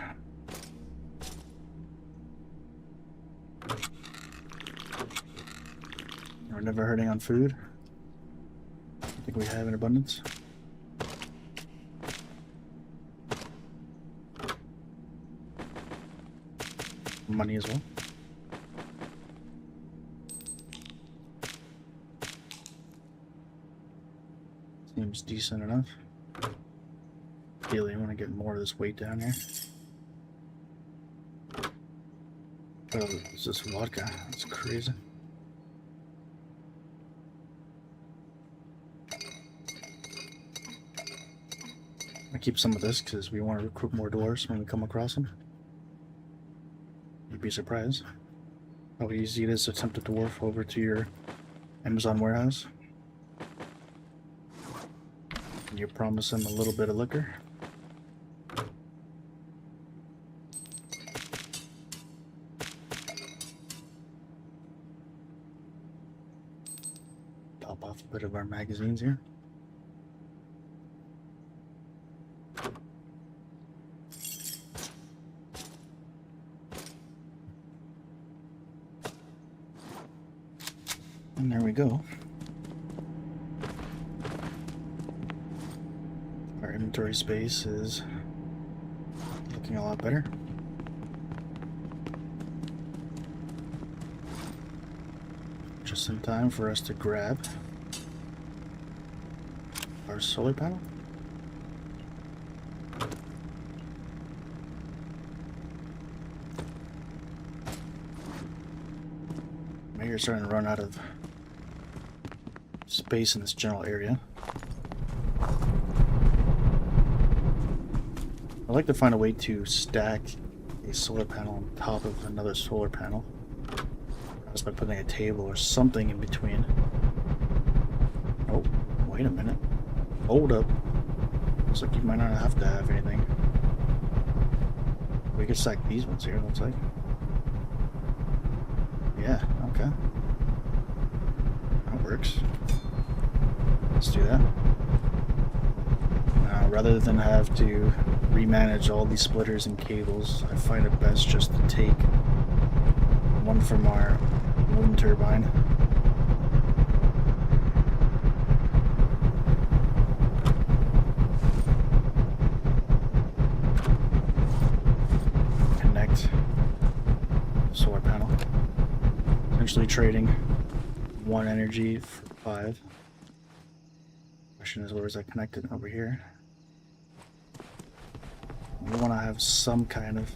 We're never hurting on food. I think we have in abundance. Money as well. Seems decent enough. Really, I want to get more of this weight down here. Oh, it's this vodka. That's crazy. I keep some of this because we want to recruit more dwarves when we come across them. You'd be surprised how easy it is to tempt a dwarf over to your Amazon warehouse. And you promise him a little bit of liquor. Top off a bit of our magazines here. And there we go. Our inventory space is looking a lot better. Just in time for us to grab our solar panel. Maybe you're starting to run out of space in this general area. I'd like to find a way to stack a solar panel on top of another solar panel. Just by putting a table or something in between. Oh, wait a minute. Hold up. Looks like you might not have to have anything. We can stack these ones here, looks like. Yeah, okay. That works. Let's do that. Now, rather than have to remanage all these splitters and cables, I find it best just to take one from our wind turbine. Connect solar panel. Essentially trading 1 energy for 5. Question is, where is that connected? Over here. We want to have some kind of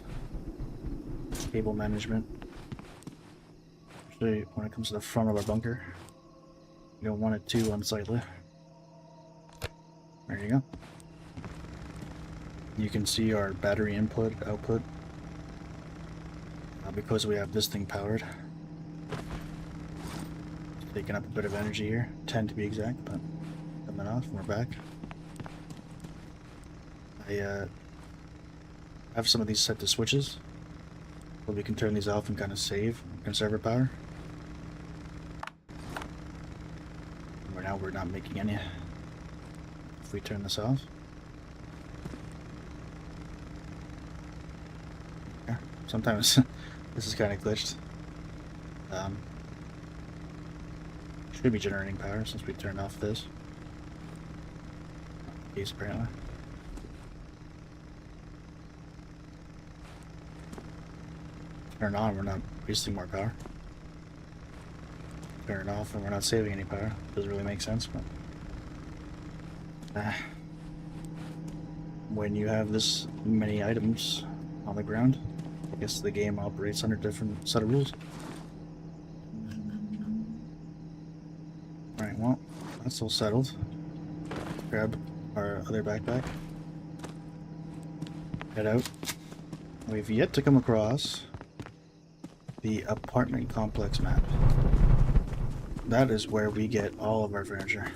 cable management. Especially when it comes to the front of our bunker. You don't want it too unsightly. There you go. You can see our battery input, output. Because we have this thing powered. Taking up a bit of energy here. 10 to be exact, but coming off and we're back. I have some of these set to switches. So we can turn these off and kind of save conserve power. Right now we're not making any. If we turn this off. Yeah, sometimes this is kind of glitched. Should be generating power since we turned off this. Case apparently. Turn it on, we're not wasting more power. Turn it off and we're not saving any power. Doesn't really make sense, but when you have this many items on the ground, I guess the game operates under a different set of rules. Alright, well, that's all settled. Grab our other backpack. Head out. We've yet to come across the apartment complex map. That is where we get all of our furniture,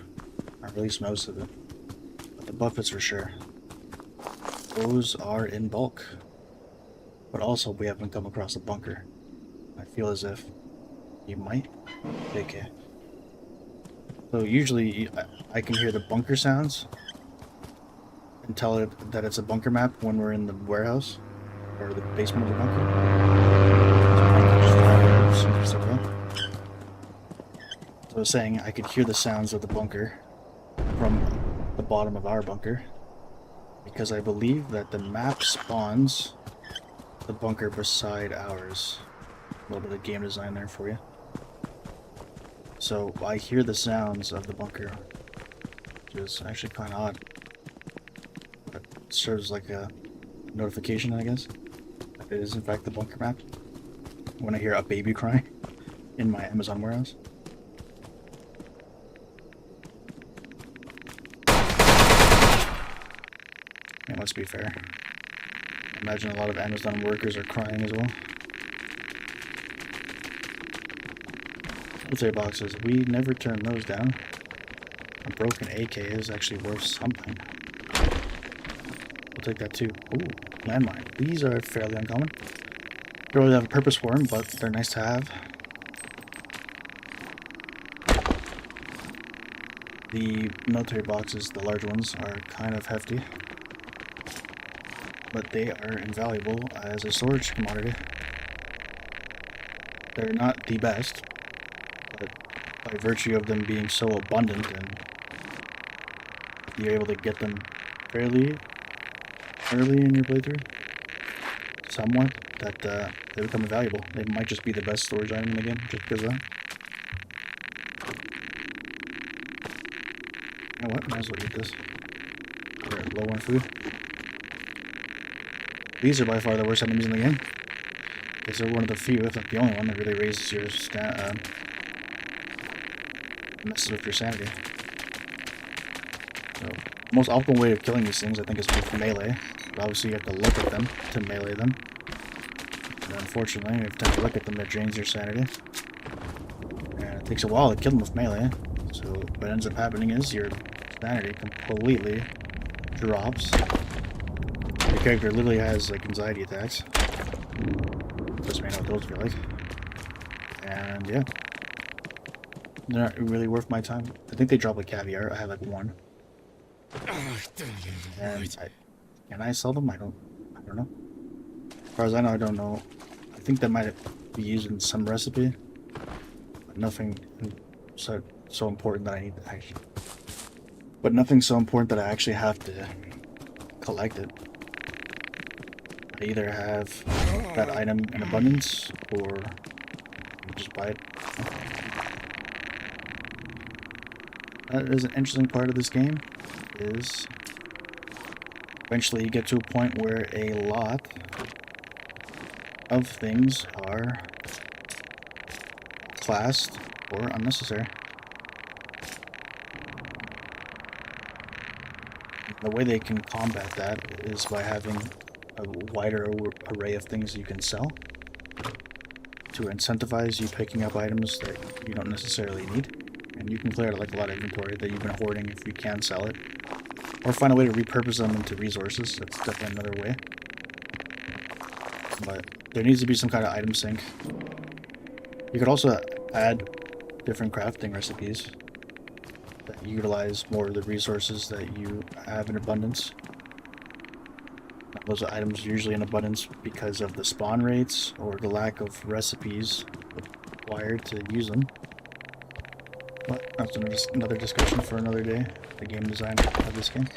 or at least most of it. But the buffets for sure. Those are in bulk. But also we haven't come across a bunker. I feel as if you might. Okay. So usually I can hear the bunker sounds and tell it that it's a bunker map when we're in the warehouse or the basement of the bunker. So I was saying, I could hear the sounds of the bunker from the bottom of our bunker, because I believe that the map spawns the bunker beside ours. A little bit of game design there for you. So I hear the sounds of the bunker, which is actually kind of odd. But it serves like a notification, I guess. It is in fact the bunker map. When I hear a baby crying in my Amazon warehouse. Yeah, let's be fair. I imagine a lot of Amazon workers are crying as well. Military boxes, we never turn those down. A broken AK is actually worth something. We'll take that too. Ooh, landmine. These are fairly uncommon. Don't really have a purpose for them, but they're nice to have. The military boxes, the large ones, are kind of hefty, but they are invaluable as a storage commodity. They're not the best, but by virtue of them being so abundant and you're able to get them fairly early in your playthrough, somewhat, that they become valuable. They might just be the best storage item in the game just because of that. You know what? Might as well eat this. We're low on food. These are by far the worst enemies in the game, because they're one of the few, if not the only one, that really raises your messes with your sanity. So, the most optimal way of killing these things, I think, is with melee. But obviously, you have to look at them to melee them. And unfortunately, every time you look at them, it drains your sanity. And it takes a while to kill them with melee. So, what ends up happening is your sanity completely drops. Your character literally has like anxiety attacks. Just may know what those feel like. And yeah, they're not really worth my time. I think they drop like caviar. I have like one. And can I sell them? I don't know. As far as I know, I don't know. I think that might be used in some recipe, but nothing so important that I need to actually. But nothing so important that I actually have to collect it. I either have that item in abundance, or just buy it. That is an interesting part of this game, is eventually you get to a point where a lot of things are classed or unnecessary. The way they can combat that is by having a wider array of things you can sell to incentivize you picking up items that you don't necessarily need. And you can clear out like a lot of inventory that you've been hoarding if you can sell it. Or find a way to repurpose them into resources. That's definitely another way. But there needs to be some kind of item sync. You could also add different crafting recipes that utilize more of the resources that you have in abundance. Those items are usually in abundance because of the spawn rates or the lack of recipes required to use them. But that's another discussion for another day, the game design of this game.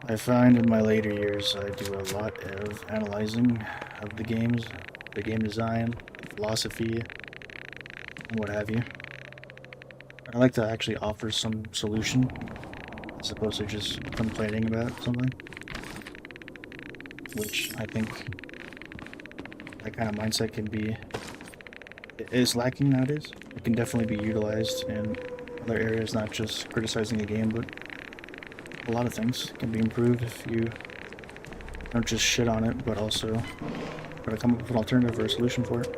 I find in my later years I do a lot of analyzing of the games, the game design, philosophy, and what have you. I like to actually offer some solution as opposed to just complaining about something, which I think that kind of mindset is lacking nowadays. It can definitely be utilized in other areas, not just criticizing a game, but a lot of things can be improved if you don't just shit on it, but also try to come up with an alternative or a solution for it.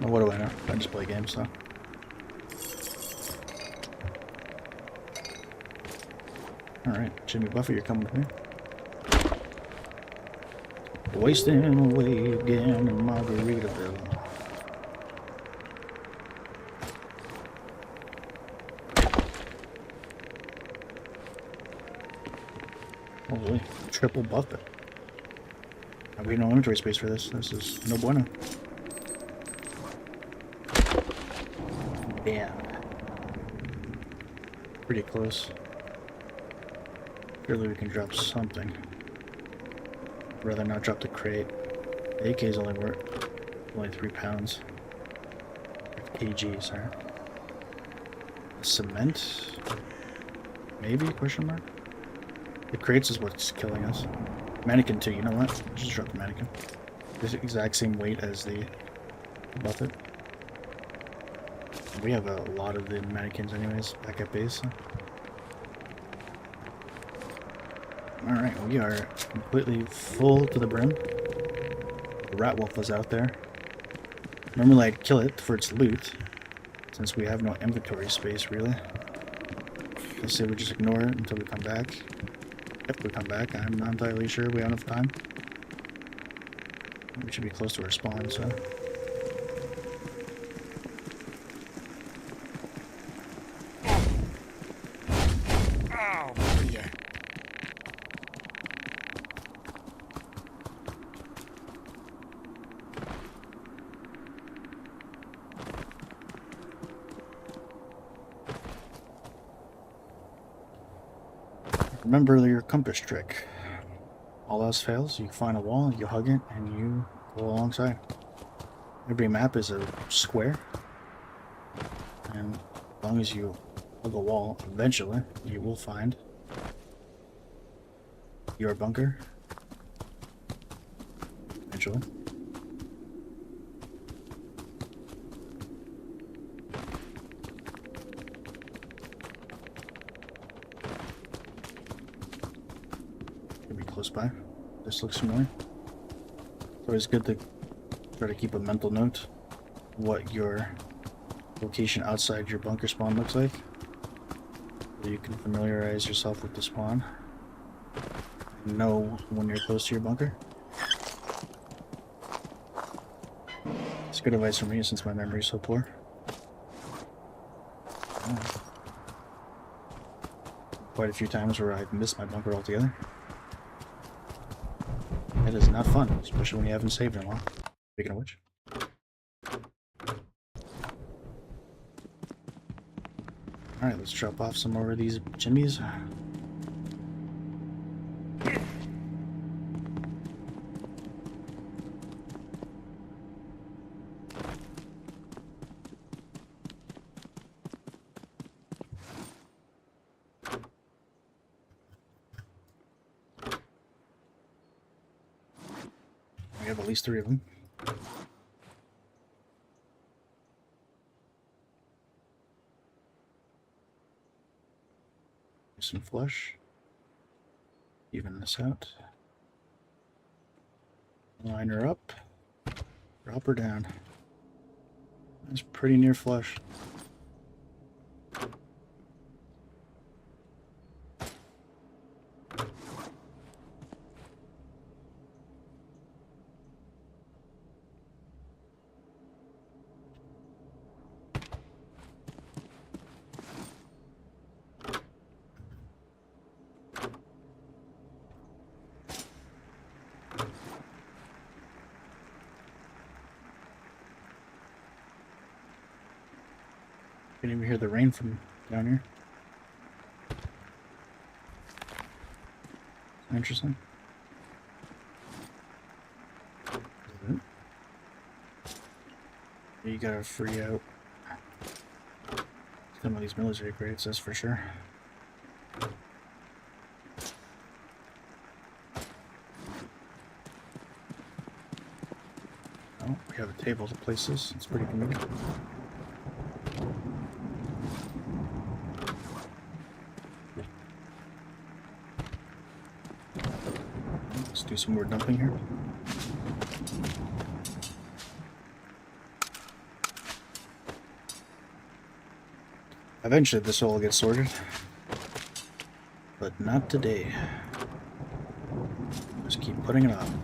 Well, what do I know? I just play games, so. Alright, Jimmy Buffett, you're coming with me. Wasting away again in Margaritaville. Holy, triple Buffett. We have no inventory space for this. This is no bueno. Damn. Pretty close. Surely we can drop something. I'd rather not drop the crate. The AK is only 3 pounds. kgs, sorry. Cement? Maybe? Question mark? The crates is what's killing us. Mannequin too, you know what? Just drop the mannequin. It's the exact same weight as the buffet. We have a lot of the mannequins anyways, back at base. Alright, we are completely full to the brim. The rat wolf is out there. Normally I'd kill it for its loot, since we have no inventory space really. I say we just ignore it until we come back. If we come back, I'm not entirely sure we have enough time. We should be close to our spawn, so... Remember your compass trick. All else fails, you find a wall, you hug it, and you go alongside. Every map is a square, and as long as you hug a wall, eventually you will find your bunker. Eventually. Close by. This looks familiar. It's always good to try to keep a mental note of what your location outside your bunker spawn looks like, so you can familiarize yourself with the spawn and know when you're close to your bunker. It's good advice from me since my memory is so poor. Quite a few times where I've missed my bunker altogether. It is not fun, especially when you haven't saved in a while. Speaking of which. Alright, let's drop off some more of these chimneys. We have at least 3 of them. Some flush. Even this out. Line her up. Drop her down. That's pretty near flush. You can even hear the rain from down here. Interesting. You gotta free out some of these military crates, that's for sure. Oh, we have a table to place this. It's pretty convenient. Let's do some more dumping here. Eventually this will all get sorted, but not today. Just keep putting it on.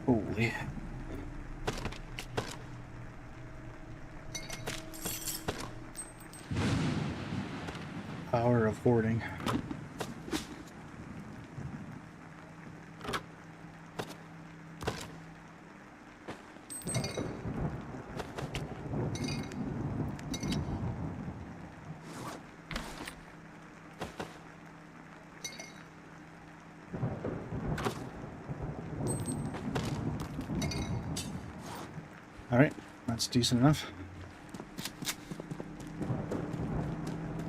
Holy. Power of hoarding. Alright, that's decent enough.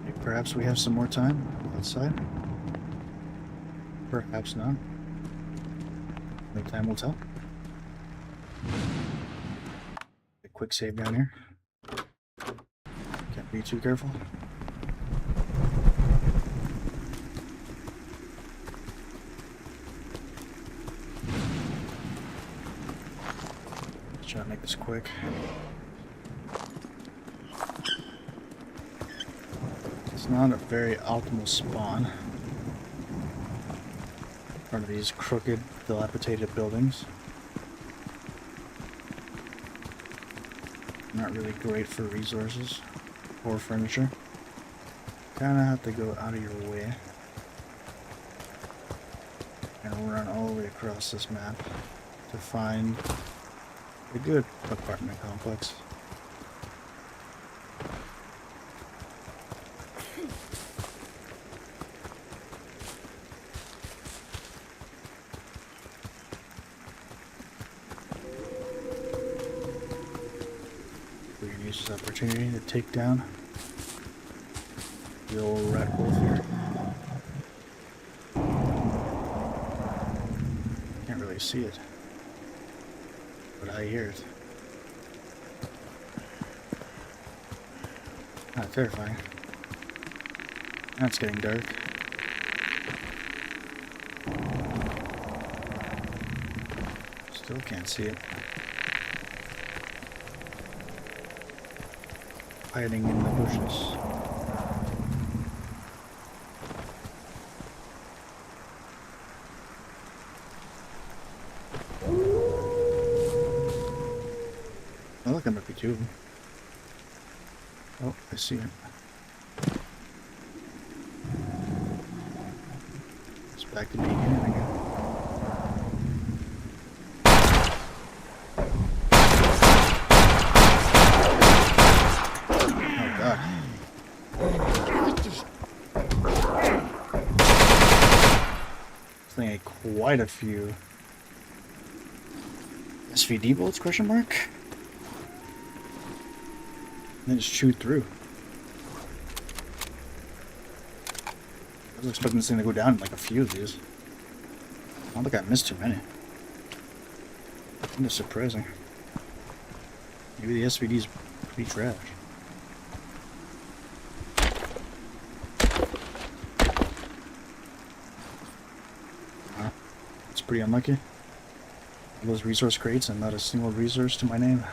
Maybe perhaps we have some more time outside. Perhaps not. Only time will tell. A quick save down here. Can't be too careful. Try to make this quick. It's not a very optimal spawn. One of these crooked, dilapidated buildings. Not really great for resources or furniture. Kinda have to go out of your way and run all the way across this map to find a good apartment complex. We can use this opportunity to take down the old rat wolf here. Can't really see it, but I hear it. Not terrifying. Now it's getting dark. Still can't see it. Hiding in the bushes. I look, there might be two of them. Oh, I see it. It's back to being in again. Oh god. This thing had quite a few SVD bullets, question mark? And then just chewed through. I was expecting this thing to go down in like a few of these. I don't think I missed too many. That's surprising. Maybe the SVD's pretty trash. Wow, it's pretty unlucky. All those resource crates and not a single resource to my name.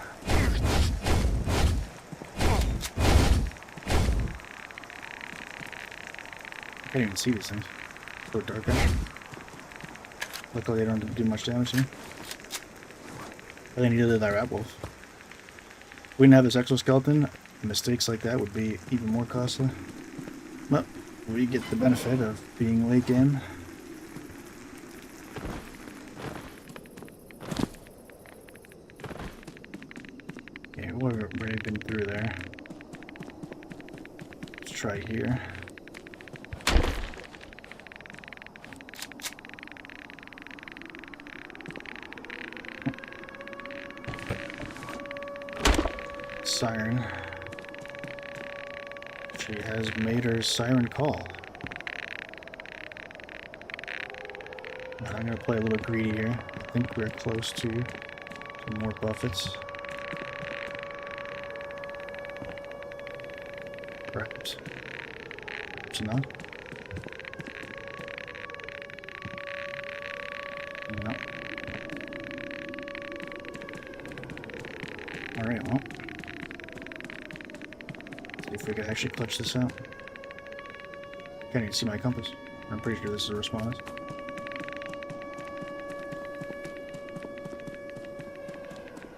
I can't even see these things. So dark out. Luckily they don't do much damage to me. I think neither did that rat wolf. If we didn't have this exoskeleton, mistakes like that would be even more costly. But we get the benefit of being late game. Okay, we've already been through there. Let's try here. Siren. She has made her siren call. But I'm gonna play a little greedy here. I think we're close to some more buffets. Perhaps. Perhaps not. No. Alright, well. See if we could actually clutch this out. Can't even see my compass. I'm pretty sure this is a response.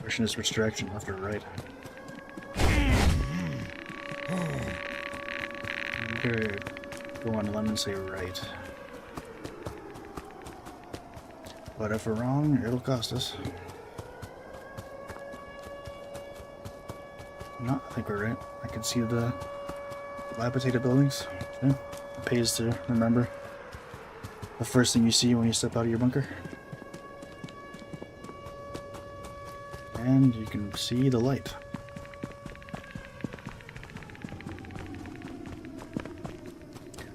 Question is which direction, left or right? I'm gonna go on a limb and say right. But if we're wrong, it'll cost us. No, I think we're right. I can see the dilapidated buildings. Yeah, it pays to remember the first thing you see when you step out of your bunker. And you can see the light.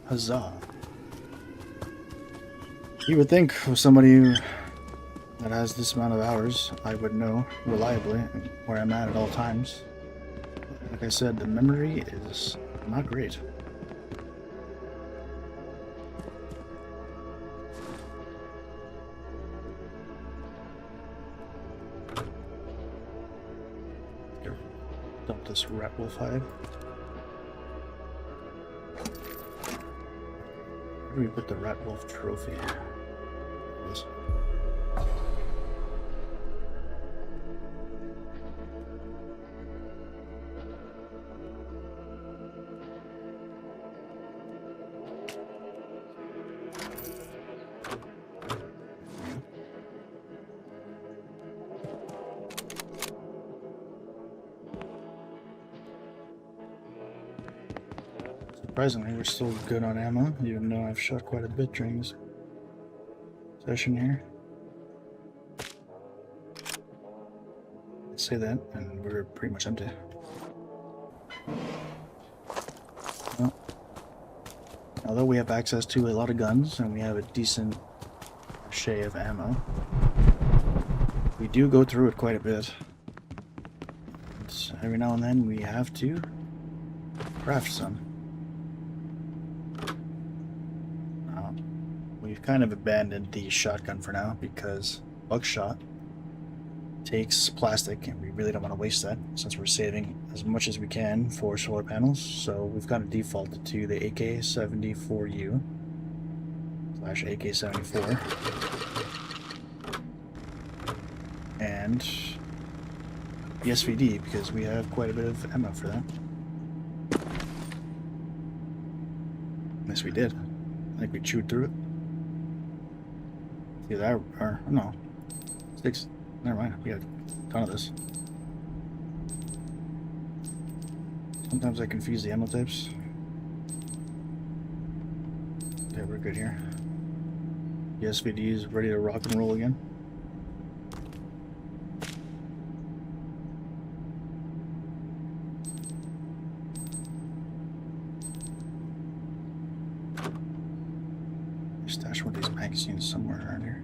Huzzah. You would think with somebody that has this amount of hours, I would know reliably where I'm at all times. Like I said, the memory is not great. Dump this rat wolf hide. Where do we put the rat wolf trophy? Yes. Surprisingly, we're still good on ammo, even though I've shot quite a bit during this session here. Let's say that, and we're pretty much empty. Well, although we have access to a lot of guns, and we have a decent share of ammo, we do go through it quite a bit. And every now and then we have to craft some. We've kind of abandoned the shotgun for now because buckshot takes plastic and we really don't want to waste that since we're saving as much as we can for solar panels. So we've got it defaulted to the AK-74U / AK-74 and the SVD because we have quite a bit of ammo for that. Yes, we did. I think we chewed through it. See that, or no, 6. Never mind. We got a ton of this. Sometimes I confuse the ammo types. Okay, we're good here. The SVD is ready to rock and roll again. Stash one of these magazines somewhere around here.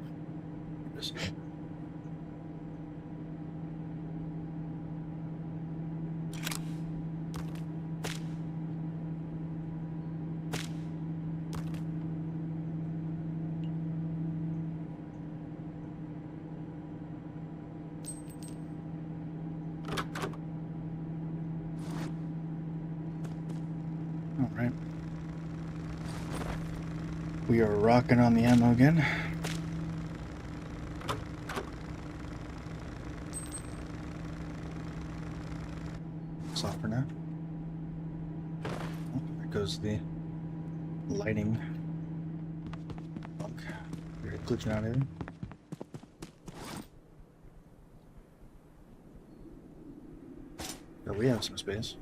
All right. We are rocking on the ammo again. It's off for now. Oh, there goes the lighting bunk. We're glitching out here. But we have some space.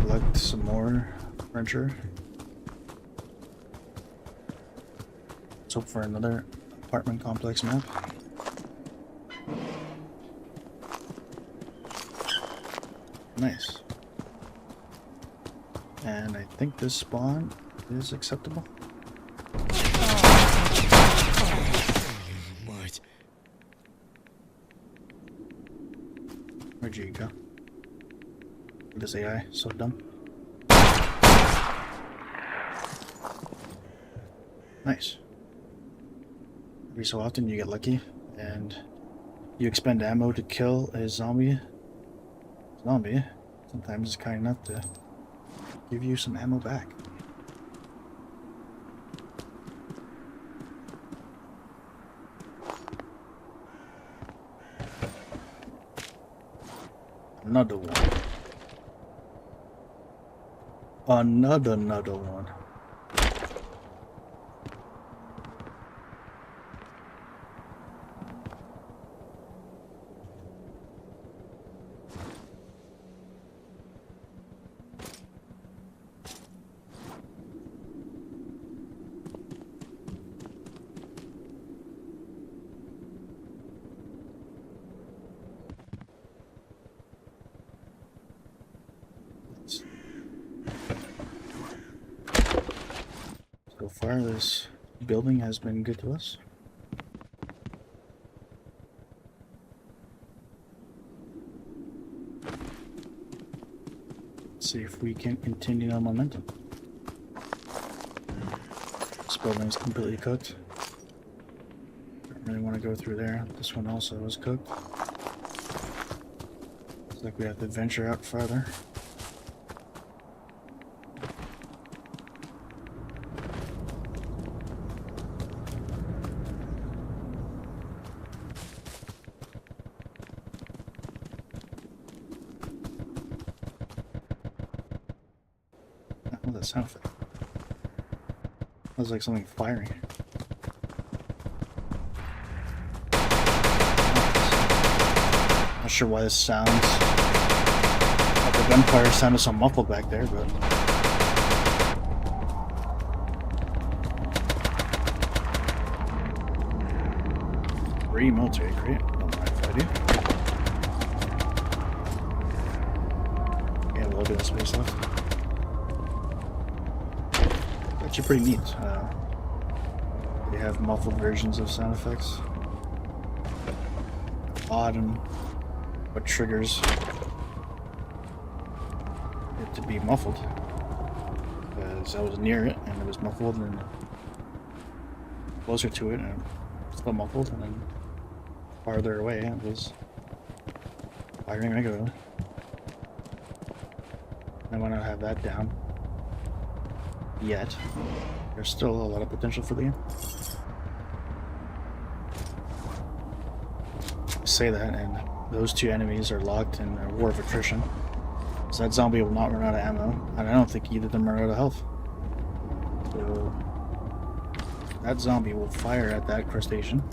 Collect some more furniture. Let's hope for another apartment complex map. Nice. And I think this spawn is acceptable. What? Where'd you go? This AI, so dumb. Nice. Every so often you get lucky and you expend ammo to kill a zombie. Sometimes it's kind enough to give you some ammo back. Another one. Another one. So far, this building has been good to us. Let's see if we can continue our momentum. This building is completely cooked. Don't really want to go through there. This one also was cooked. Looks like we have to venture out farther. What does that sound like? Sounds like something firing. Not sure why this sounds like the gunfire sounded so muffled back there, but free military crate. Don't mind if I do. Yeah, a little bit of space left. Actually pretty neat. They have muffled versions of sound effects. Odd and what triggers it to be muffled. Because I was near it and it was muffled, and then closer to it and it was still muffled, and then farther away it was firing regularly. I want to have that down. Yet, there's still a lot of potential for the game. I say that, and those two enemies are locked in a war of attrition. So that zombie will not run out of ammo, and I don't think either of them run out of health. So that zombie will fire at that crustacean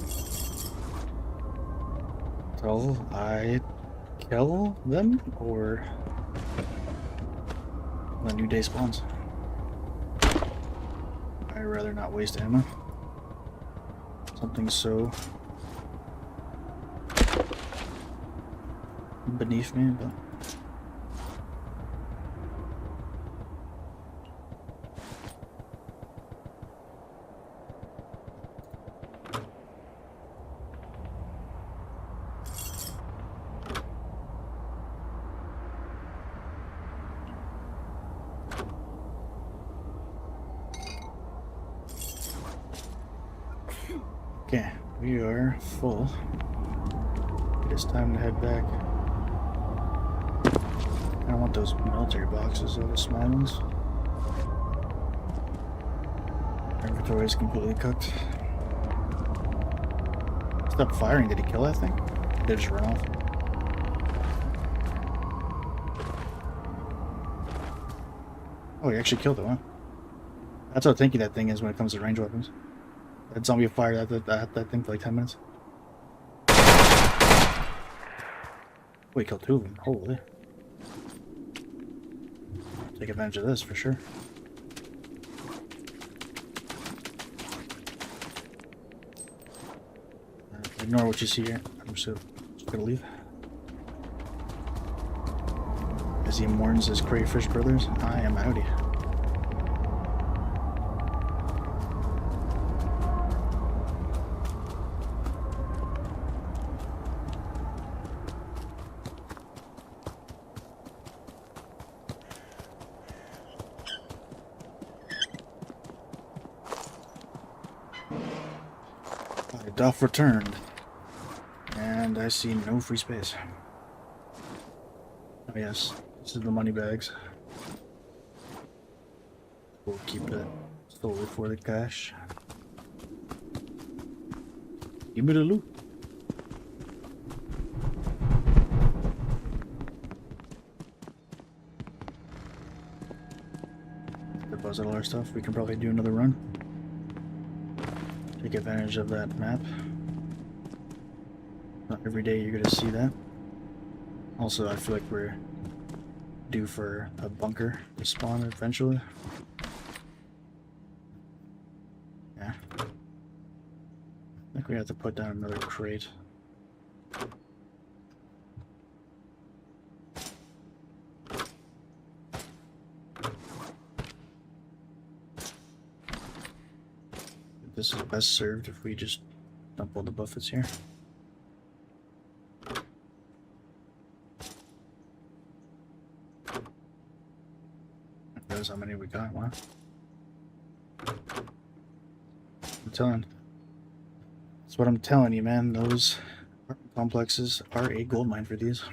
until I kill them, or a new day spawns. I'd rather not waste ammo. Something so beneath me, but okay, we are full. It's time to head back. I don't want those military boxes, though, the small ones. Our inventory is completely cooked. Stop firing. Did he kill that thing? Did it just run off? Oh, he actually killed it, huh? That's how tanky that thing is when it comes to range weapons. That zombie fired at that thing for like 10 minutes. Oh, he killed two of them. Holy. Take advantage of this for sure. Ignore what you see here. I'm just gonna leave. As he mourns his crayfish brothers, I am outie. I doth returned, and I see no free space. Oh yes, this is the money bags. We'll keep that solely for the cash. Give me the loot. deposit all our stuff. We can probably do another run. Take advantage of that map. Not every day you're gonna see that. Also, I feel like we're due for a bunker to spawn eventually. Yeah. I think we have to put down another crate. This is best served if we just dump all the buffets here. Knows how many we got, wow. I'm telling. That's what I'm telling you, man. Those apartment complexes are a gold mine for these.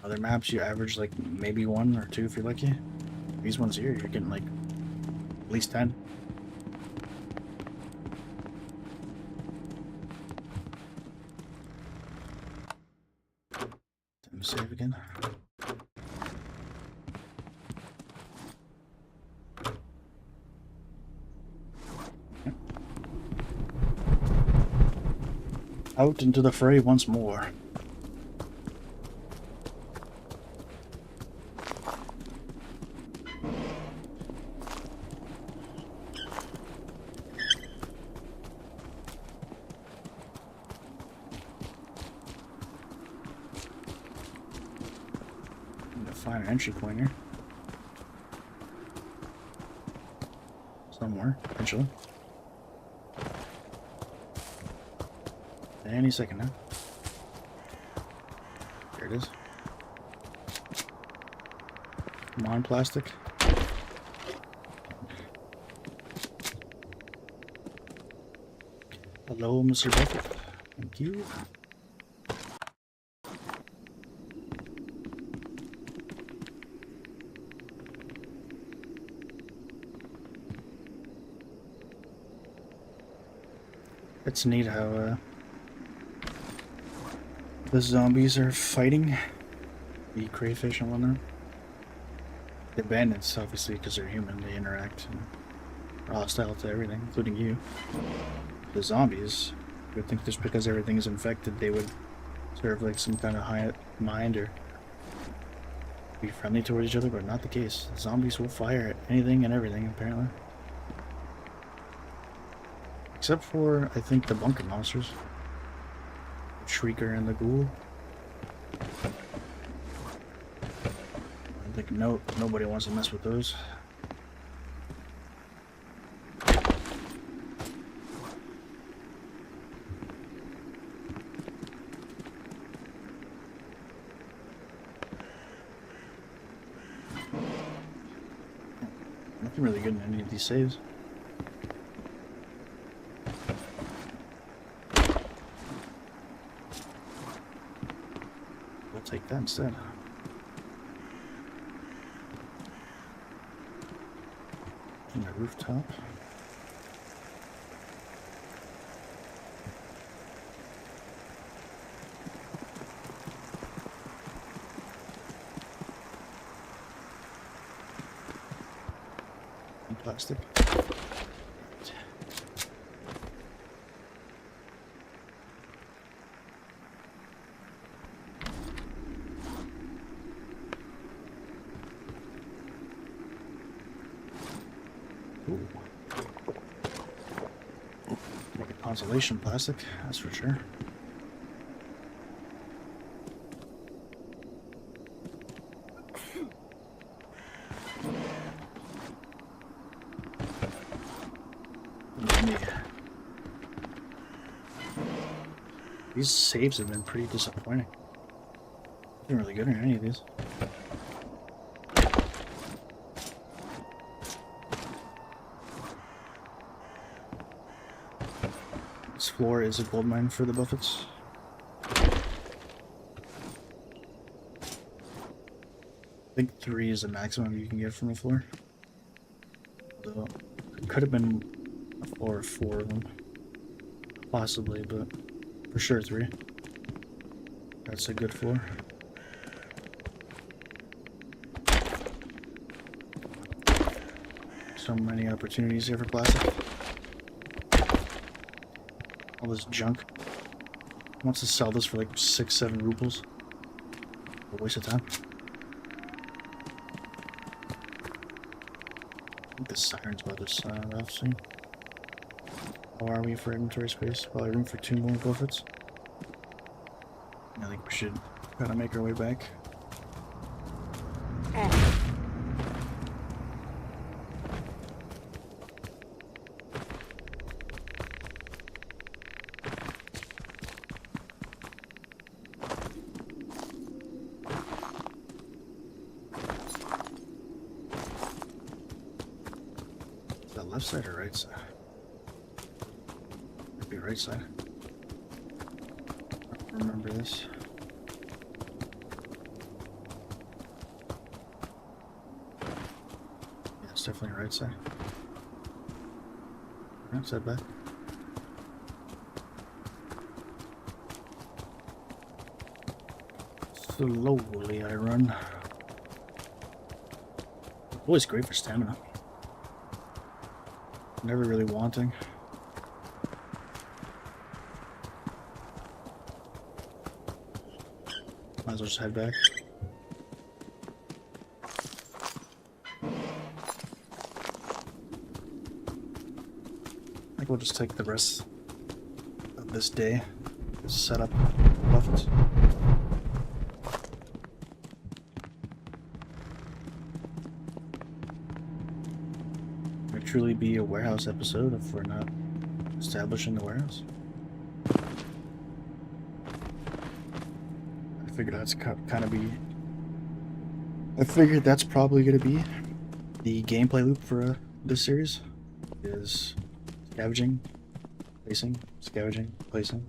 Other maps you average like maybe 1 or 2 if you're lucky. These ones here, you're getting like at least 10. Time to save again. Out into the fray once more. Find an entry point here. Somewhere, eventually. Any second now. There it is. Come on, plastic. Hello, Mr. Buffett. Thank you. It's neat how the zombies are fighting the crayfish and whatnot. The bandits, obviously, because they're human, they interact and are hostile to everything, including you. The zombies, you would think just because everything is infected, they would serve like some kind of high mind or be friendly towards each other, but not the case. The zombies will fire at anything and everything, apparently. Except for, I think, the bunker monsters. The Shrieker and the Ghoul. I think nobody wants to mess with those. Nothing really good in any of these saves. Take that instead. In the rooftop. And plastic. Ooh. Make a consolation plastic, that's for sure. These saves have been pretty disappointing. Been really good in any of these. This floor is a gold mine for the Buffets. I think 3 is the maximum you can get from a floor. Although it could have been a floor of 4 of them. Possibly, but for sure 3. That's a good floor. So many opportunities here for plastic. All this junk. Wants to sell this for like 6-7 rubles. A waste of time. I think the siren's about to sound off soon. How are we for inventory space? Probably room for 2 more buffets. I think we should kind of make our way back. Is that left side or right side? Might be right side. I don't remember this. Yeah, it's definitely right side. Right side back. Slowly I run. Always great for stamina. Never really wanting. Might as well just head back. I think we'll just take the rest of this day to set up buffets. It'll truly be a warehouse episode if we're not establishing the warehouse. I figured that's kind of be. I figured that's probably going to be the gameplay loop for this series. Is scavenging, placing, scavenging, placing.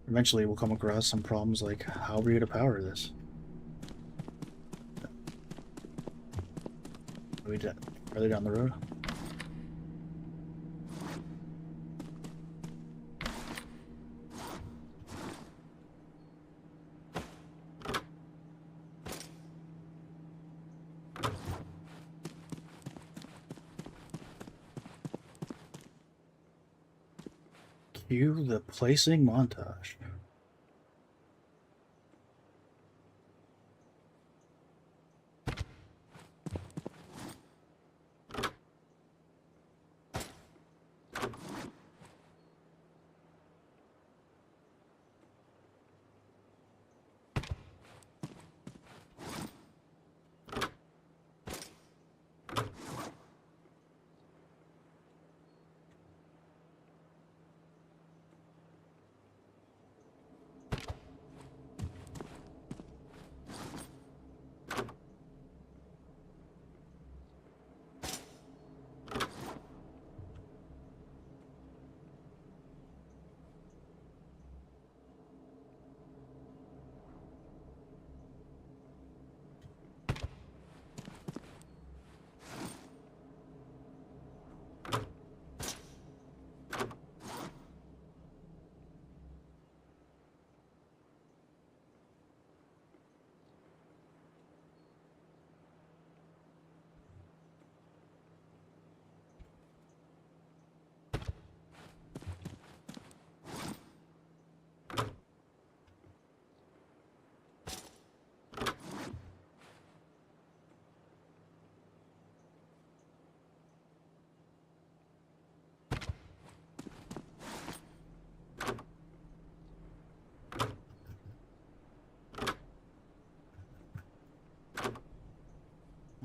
Eventually we'll come across some problems like how are we going to power this? Are we further down the road? Cue the placing montage.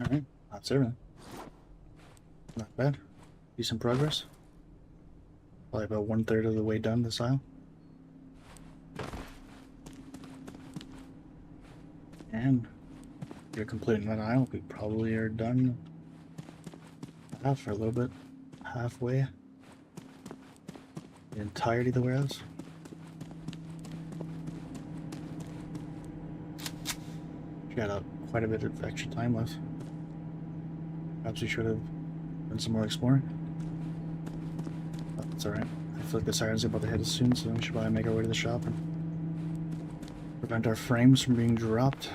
Alright, that's everything. Not bad. Decent progress. Probably about 1/3 of the way done this aisle. And if you're completing that aisle, we probably are done half or a little bit halfway. The entirety of the warehouse. Got quite a bit of extra time left. Perhaps we should have done some more exploring. But it's alright. I feel like the siren's about to hit us soon, so we should probably make our way to the shop and Prevent our frames from being dropped.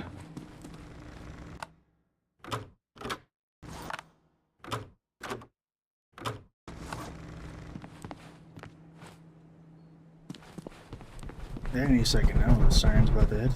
Any second now, the siren's about to hit.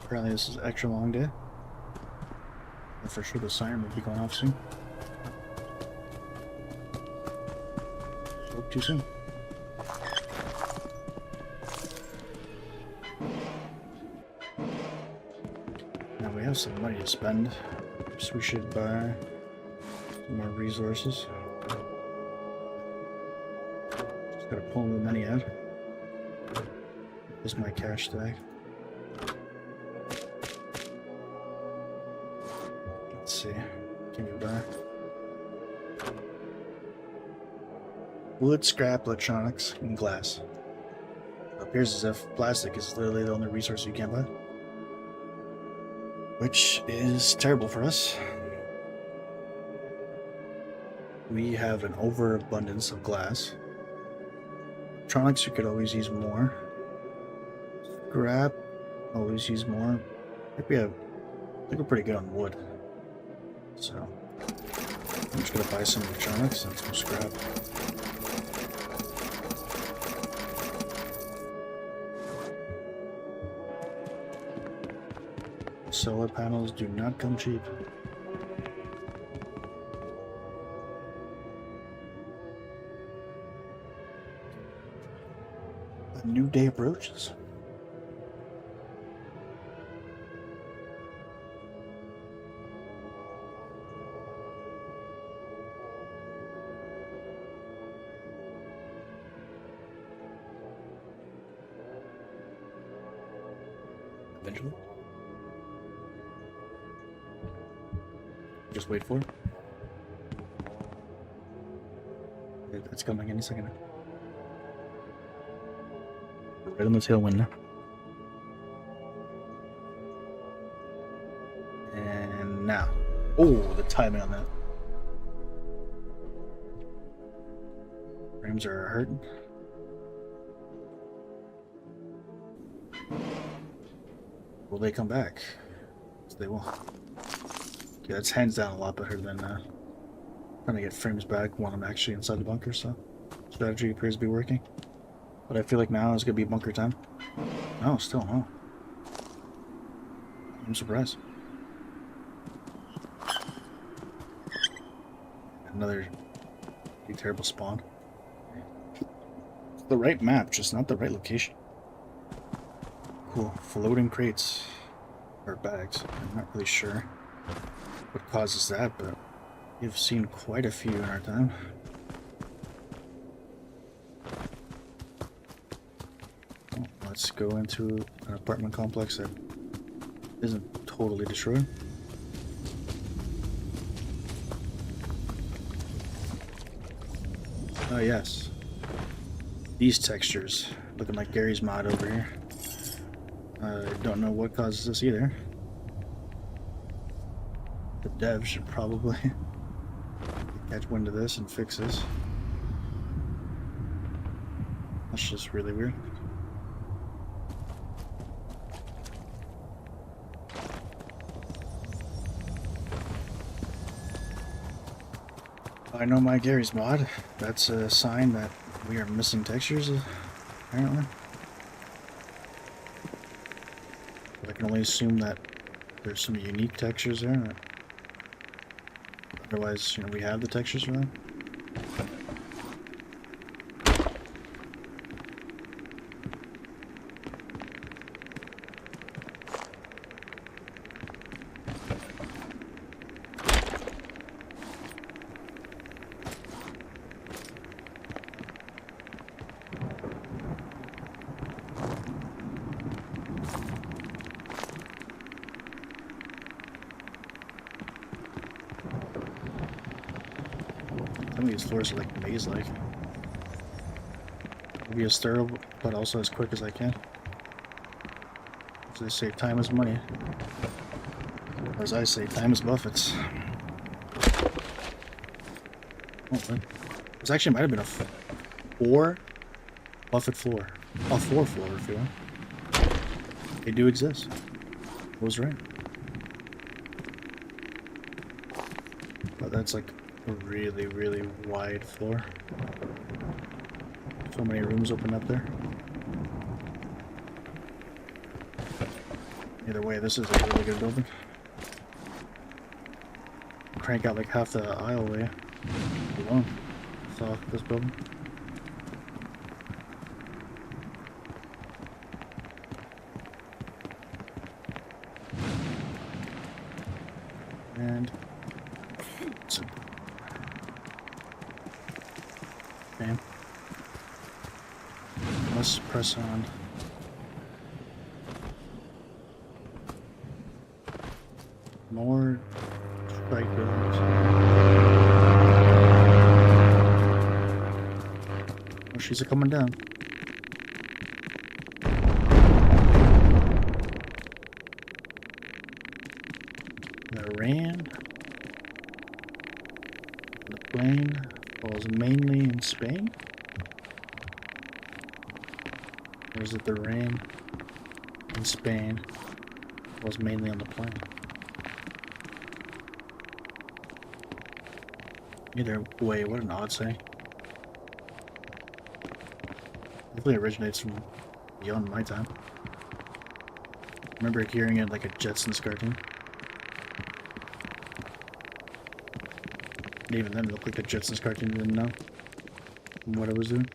Apparently this is an extra long day. And for sure the siren will be going off soon. Spoke too soon. Now we have some money to spend, so we should buy some more resources. Just gotta pull the money out. Here's my cash tag. Let's see. Can you buy? Wood, scrap, electronics, and glass. It appears as if plastic is literally the only resource you can't buy. Which is terrible for us. We have an overabundance of glass. Electronics, you could always use more. Scrap, always use more. I think we're pretty good on wood. So, I'm just gonna buy some electronics and some scrap. Solar panels do not come cheap. A new day approaches. Eventually. Just wait for it. It's coming any second now. We're right on the tailwind now. And now. Oh, the timing on that. Frames are hurting. Will they come back? Yes, they will. Yeah, it's hands down a lot better than trying to get frames back when I'm actually inside the bunker, so strategy appears to be working. But I feel like now is going to be bunker time. No, still no. I'm surprised. Another terrible spawn. It's the right map, just not the right location. Cool. Floating crates. Or bags. I'm not really sure what causes that, but we've seen quite a few in our time. Well, let's go into an apartment complex that isn't totally destroyed. Oh yes. These textures. Looking like Gary's mod over here. I don't know what causes this either. The dev should probably catch wind of this and fix this. That's just really weird. I know my Gary's mod. That's a sign that we are missing textures, apparently. But I can only assume that there's some unique textures there. Otherwise, you know, we have the textures for them. Some of these floors are like maze-like. I'll be as thorough, but also as quick as I can. So they say time is money. Or as I say, time is Buffett's. Oh, this actually might have been a 4 Buffett floor. A 4 floor, if you will. They do exist. I was right. But that's like a really, really wide floor. So many rooms open up there. Either way, this is a really good building. Crank out like half the aisleway alone. Saw this building. And so, okay. Let's press on. More strike buildings. Oh, she's coming down. The rain. The plane falls mainly in Spain. Or is it the rain in Spain falls mainly on the plane? Either way, what an odd saying. Definitely originates from beyond my time. I remember hearing it like a Jetsons cartoon. And even then, it looked like a Jetsons cartoon, didn't know what I was doing.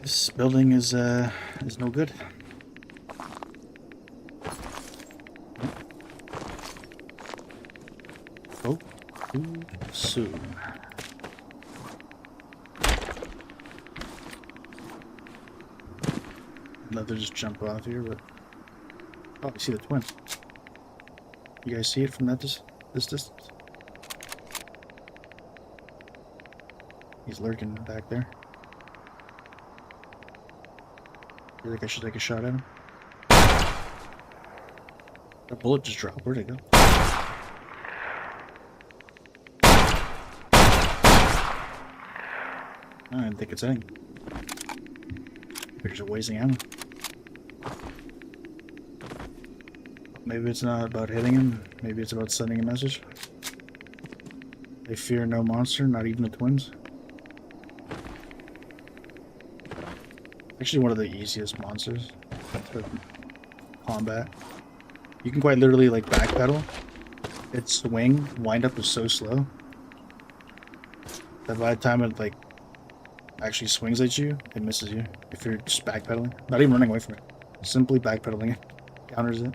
This building is no good. Oh, too soon. I'd love to just jump off here, but oh, I see the twins. You guys see it from that this distance? He's lurking back there. I think I should take a shot at him. That bullet just dropped. Where'd it go? I didn't think it's hitting. Pictures of wasting ammo. Maybe it's not about hitting him. Maybe it's about sending a message. They fear no monster, not even the twins. Actually one of the easiest monsters to combat. You can quite literally like backpedal. Its swing, wind up is so slow that by the time it like actually swings at you, it misses you. If you're just backpedaling. Not even running away from it. Simply backpedaling it. Counters it.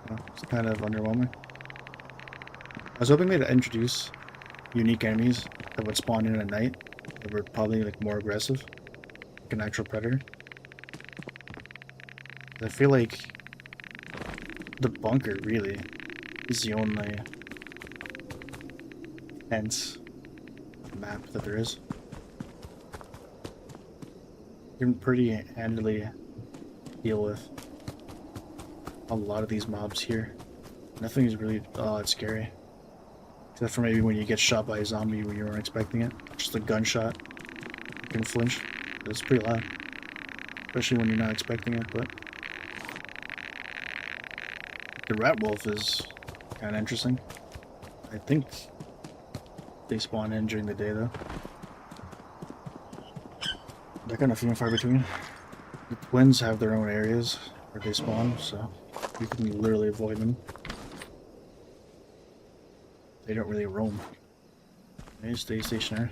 So it's kind of underwhelming. I was hoping they'd introduce unique enemies that would spawn in at night that were probably like more aggressive. An actual predator. I feel like the bunker really is the only tense map that there is. You can pretty handily deal with a lot of these mobs here. Nothing is really it's scary. Except for maybe when you get shot by a zombie when you weren't expecting it. Just a gunshot. You can flinch. It's pretty loud, especially when you're not expecting it, but the rat wolf is kind of interesting. I think they spawn in during the day, though. They're kind of few and far between. The twins have their own areas where they spawn, so you can literally avoid them. They don't really roam. They stay stationary.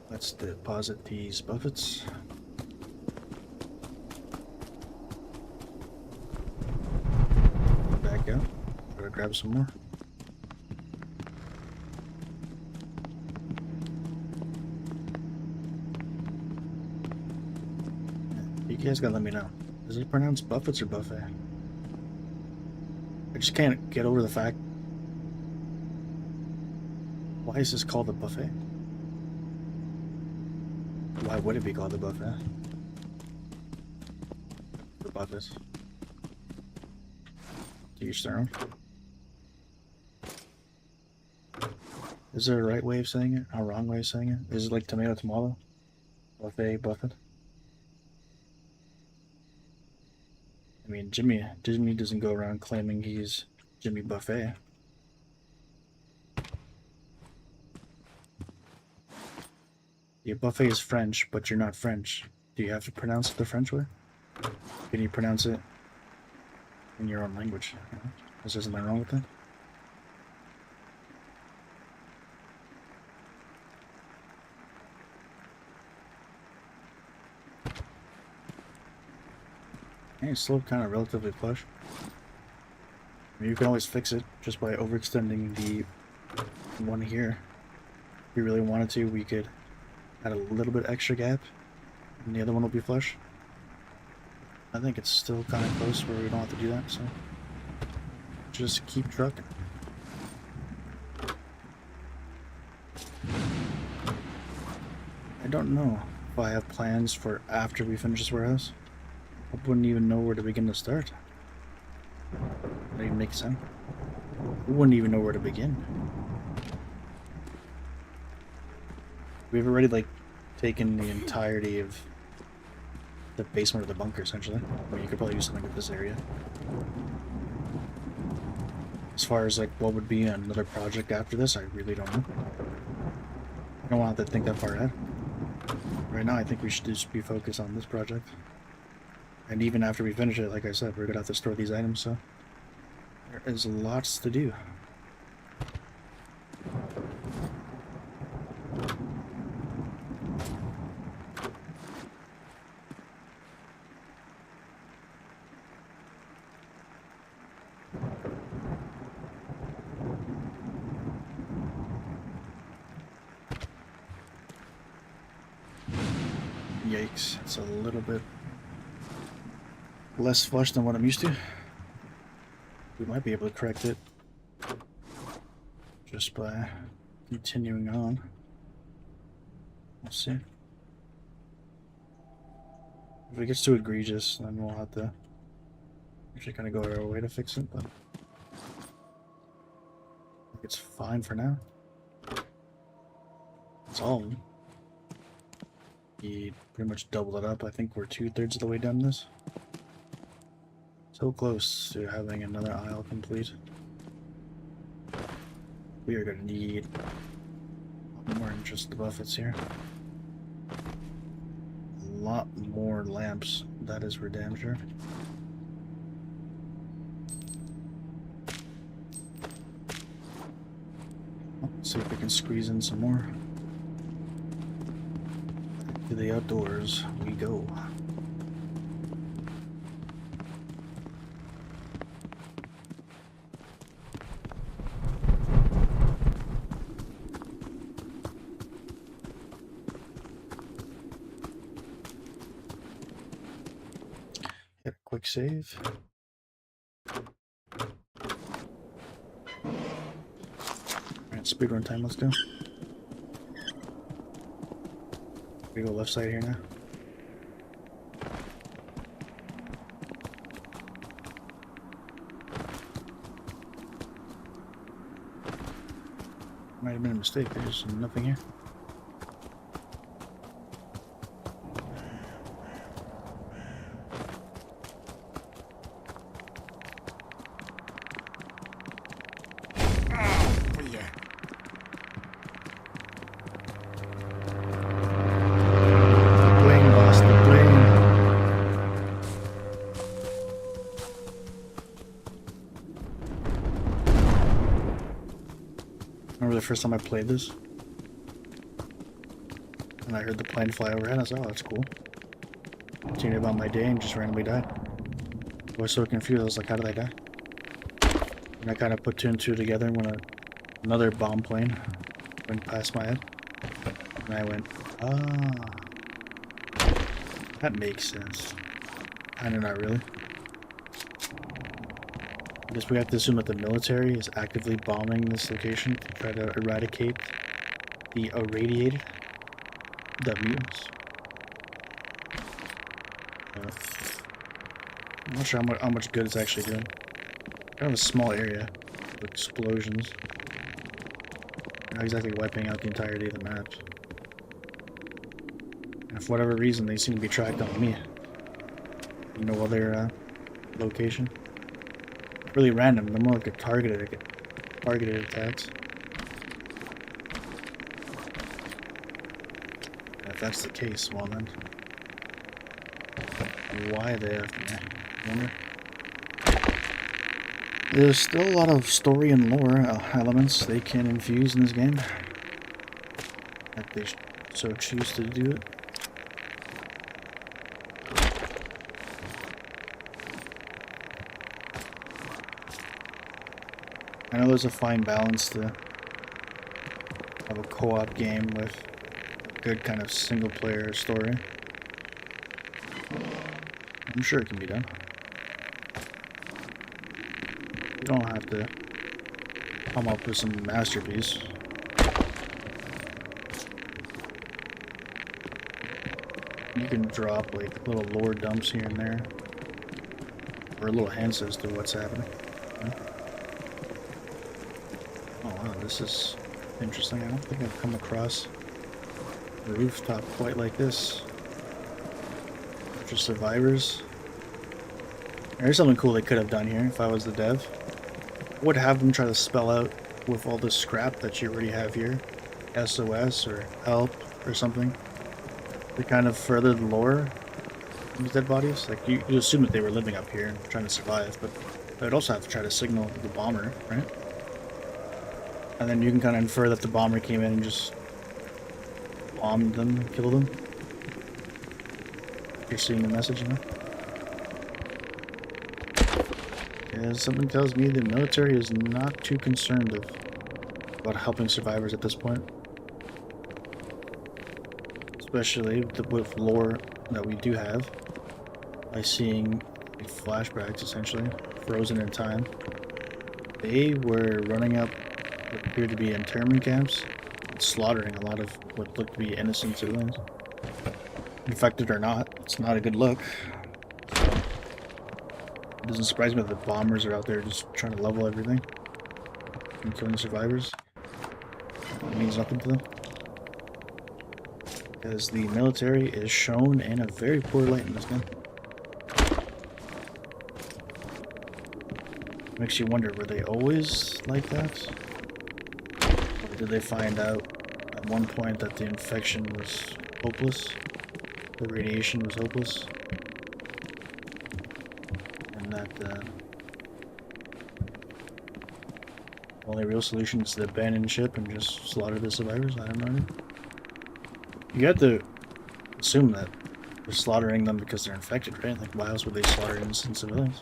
Let's deposit these buffets. Back out. grab some more. You guys gotta let me know. Is it pronounced buffets or buffet? I just can't get over the fact. Why is this called a buffet? Why would it be called a buffet? The buffets. To each their own. Is there a right way of saying it? A wrong way of saying it? Is it like tomato, tomato? Buffet, buffet? I mean, Jimmy doesn't go around claiming he's Jimmy Buffet. Yeah, buffet is French, but you're not French. Do you have to pronounce it the French way? Can you pronounce it in your own language? Is there something wrong with that? Hey, it's still kind of relatively plush. I mean, you can always fix it just by overextending the one here. If we really wanted to, we could add a little bit extra gap, and the other one will be flush. I think it's still kind of close where we don't have to do that, so just keep trucking. I don't know if I have plans for after we finish this warehouse. I wouldn't even know where to begin to start. That even makes sense. We wouldn't even know where to begin. We've already like taken the entirety of the basement of the bunker, essentially. I mean, you could probably do something with this area. As far as like what would be another project after this, I really don't know. I don't want to think that far ahead. Right now, I think we should just be focused on this project. And even after we finish it, like I said, we're gonna have to store these items, so there is lots to do. Yikes, it's a little bit less flush than what I'm used to. We might be able to correct it just by continuing on. We'll see. If it gets too egregious, then we'll have to actually kind of go our way to fix it, but I think it's fine for now. It's all of them. He pretty much doubled it up. I think we're 2/3 of the way done this. So close to having another aisle complete. We are going to need more than just the buffets here. A lot more lamps, that is for damn sure. Let's see if we can squeeze in some more. To the outdoors we go. Yep, quick save. Alright, speedrun time, let's go. We go left side here now. Might have been a mistake, there's nothing here. Remember the first time I played this? And I heard the plane fly overhead, I was like, oh, that's cool. Continued about my day and just randomly died. I was so confused, I was like, how did I die? And I kind of put two and two together when another bomb plane went past my head. And I went, ah, that makes sense. Kinda not really. I guess we have to assume that the military is actively bombing this location to try to eradicate the irradiated, the mutants. I'm not sure how much good it's actually doing. Kind of a small area of explosions. Not exactly wiping out the entirety of the map. And for whatever reason, they seem to be tracked on me. No other location. Really random. They're more like a targeted attacks. And if that's the case, well then, why they after me? I wonder. There's still a lot of story and lore elements they can infuse in this game, if they so choose to do it. I know there's a fine balance to have a co-op game with a good kind of single-player story. I'm sure it can be done. You don't have to come up with some masterpiece. You can drop like little lore dumps here and there, or little hints as to what's happening. Oh wow, this is interesting. I don't think I've come across a rooftop quite like this. For survivors. There's something cool they could have done here if I was the dev. I would have them try to spell out with all the scrap that you already have here, SOS or help or something, to kind of further the lore of these dead bodies. Like you assume that they were living up here and trying to survive, but they'd also have to try to signal the bomber, right? And then you can kind of infer that the bomber came in and just bombed them, killed them. You're seeing the message, you know? Yeah, something tells me the military is not too concerned about helping survivors at this point. Especially with lore that we do have. By seeing flashbacks, essentially, frozen in time. They were running up what appeared to be internment camps, and slaughtering a lot of what looked to be innocent civilians. Infected or not, it's not a good look. It doesn't surprise me that the bombers are out there just trying to level everything and killing survivors. It means nothing to them. Because the military is shown in a very poor light in this game. Makes you wonder, were they always like that? Or did they find out at one point that the infection was hopeless? The radiation was hopeless? And that the only real solution is to abandon ship and just slaughter the survivors? I don't know. You have to assume that they're slaughtering them because they're infected, right? Like, why else would they slaughter innocent civilians?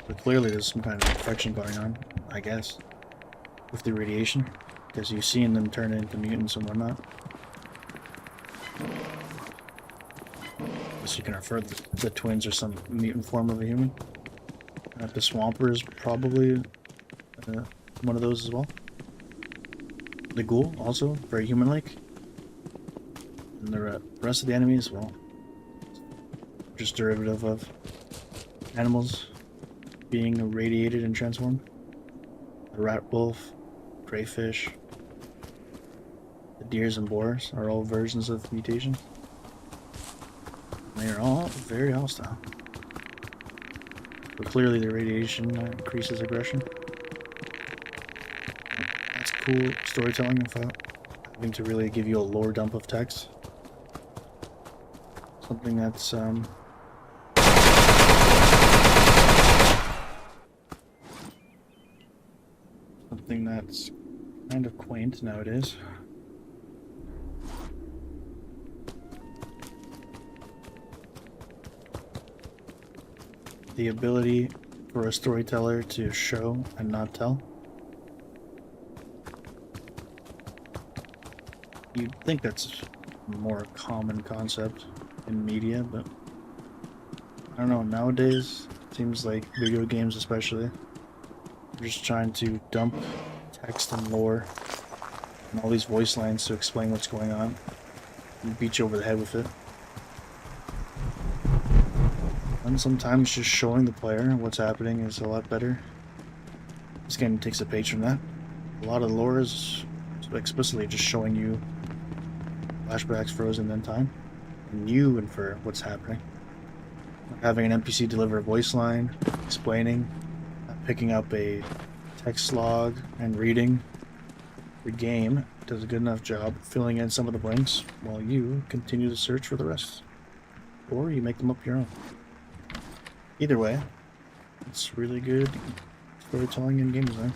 But clearly there's some kind of infection going on, I guess, with the radiation, because you've seen them turn into mutants and whatnot. So you can infer the twins are some mutant form of a human. The Swamper is probably one of those as well. The Ghoul, also, very human-like. And the rest of the enemies, well, just derivative of animals being irradiated and transformed. The rat wolf, crayfish, the deers and boars are all versions of mutation. They are all very hostile. But clearly the radiation increases aggression. That's cool storytelling without having to really give you a lore dump of text. Something that's something that's kind of quaint nowadays. the ability for a storyteller to show and not tell. You'd think that's a more common concept in media, but I don't know, nowadays it seems like video games especially are just trying to dump text and lore and all these voice lines to explain what's going on and beat you over the head with it. And sometimes just showing the player what's happening is a lot better. This game takes a page from that. A lot of lore is explicitly just showing you flashbacks frozen in time, and you infer what's happening. Having an NPC deliver a voice line, explaining, picking up a text log, and reading. The game does a good enough job filling in some of the blanks while you continue to search for the rest. Or you make them up your own. Either way, it's really good storytelling and game design.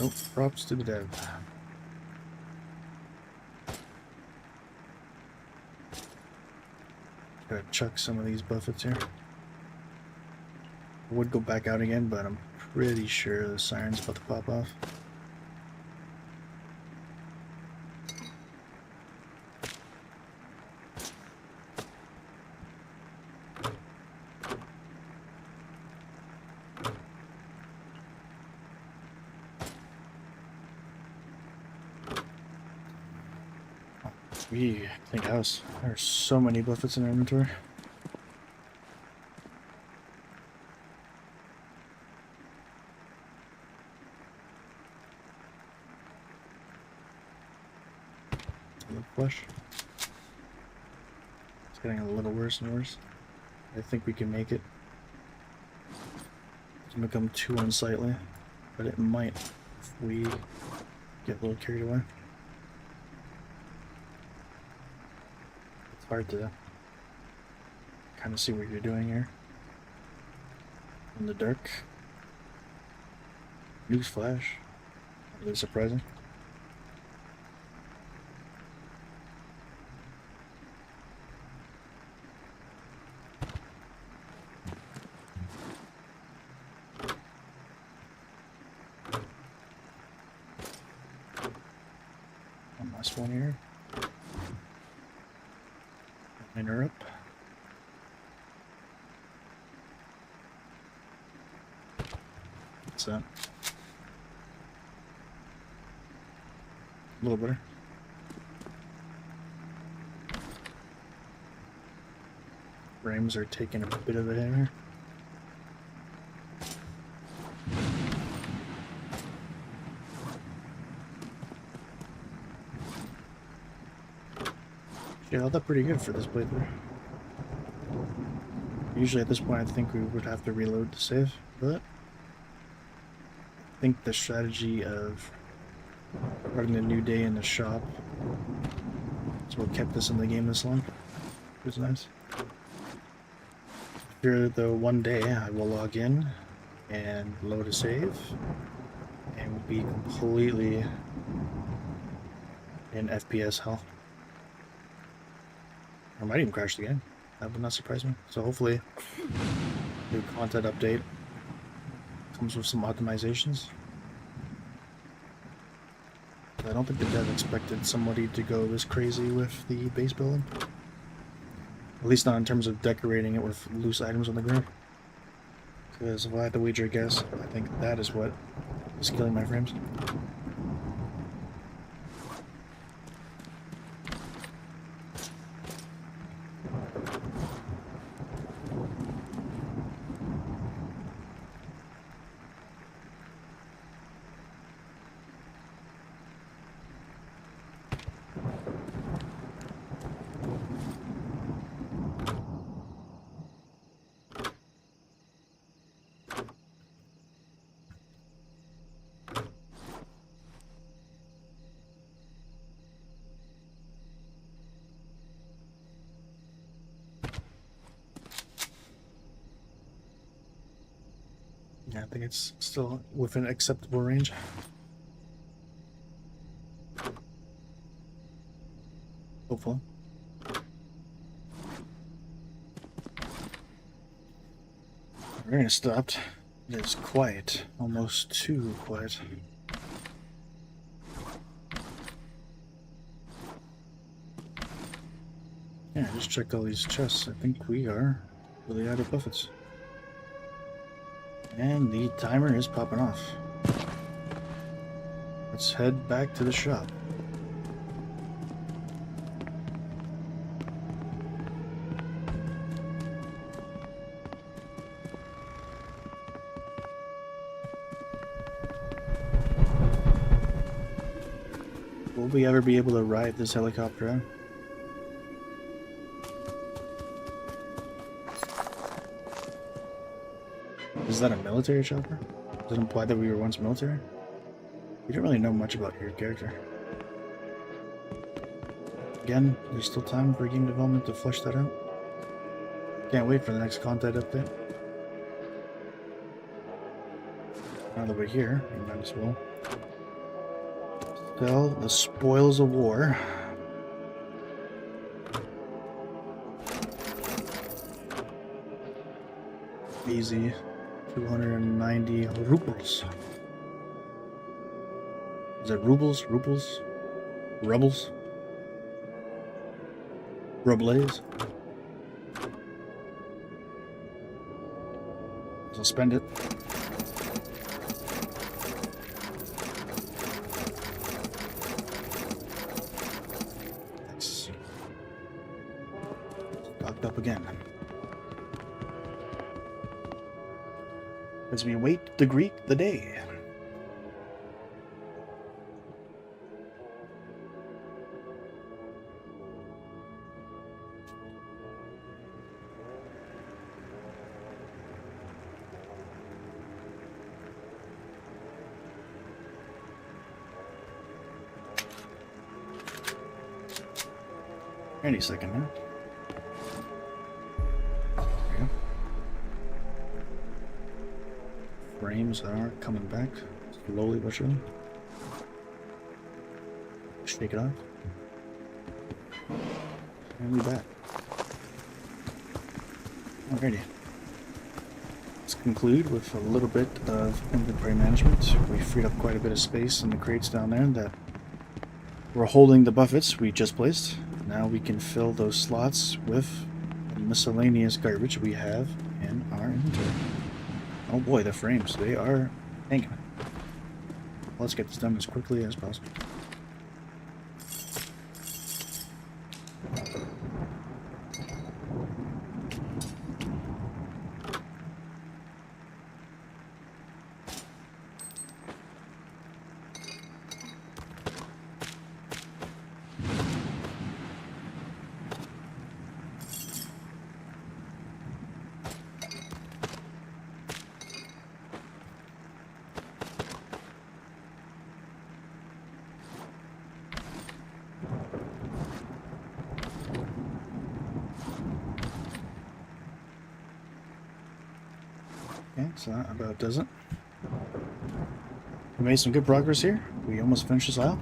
Nope, props to the dev. Gotta chuck some of these buffets here. I would go back out again, but I'm pretty sure the siren's about to pop off. Clean house. There are so many buffets in our inventory. Flush. It's getting a little worse and worse. I think we can make it. It's gonna become too unsightly, but it might if we get a little carried away. It's hard to kind of see what you're doing here in the dark. Newsflash. Really surprising. Last one here. Miner up. What's that? A little better. Frames are taking a bit of a hit here. Yeah, held up pretty good for this playthrough. Usually at this point I think we would have to reload to save, but I think the strategy of running a new day in the shop is what kept us in the game this long. It was nice. Here though, one day I will log in and load a save and we'll be completely in FPS hell. Or might even crash the game. That would not surprise me. So hopefully, new content update comes with some optimizations. I don't think the dev expected somebody to go this crazy with the base building. At least not in terms of decorating it with loose items on the ground. Because if I had to wager a guess, I think that is what is killing my frames. Yeah, I think it's still within acceptable range. Rain has stopped. It is quiet. Almost too quiet. Yeah, just checked all these chests. I think we are really out of buffets. And the timer is popping off. Let's head back to the shop. Will we ever be able to ride this helicopter out? Is that a military chopper? Does it imply that we were once military? We don't really know much about your character. Again, there's still time for game development to flesh that out. Can't wait for the next content update. Now that we're here, we might as well sell the spoils of war. Easy. 290 rubles. Is that rubles? Rubles? Rubles? Rubles? I'll spend it. Thanks. Stocked up again. As we wait to greet the day. Any second now. There we go. Frames are coming back slowly but surely. Shake it off. And we're back. Alrighty. Let's conclude with a little bit of inventory management. We freed up quite a bit of space in the crates down there that were holding the buffets we just placed. Now we can fill those slots with the miscellaneous garbage we have in our inventory. Oh boy, the frames, they are hanging. Let's get this done as quickly as possible. Okay, so that about does it. We made some good progress here. We almost finished this aisle.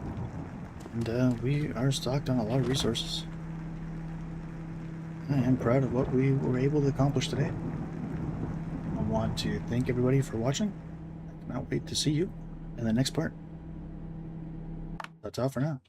And we are stocked on a lot of resources. I am proud of what we were able to accomplish today. I want to thank everybody for watching. I cannot wait to see you in the next part. That's all for now.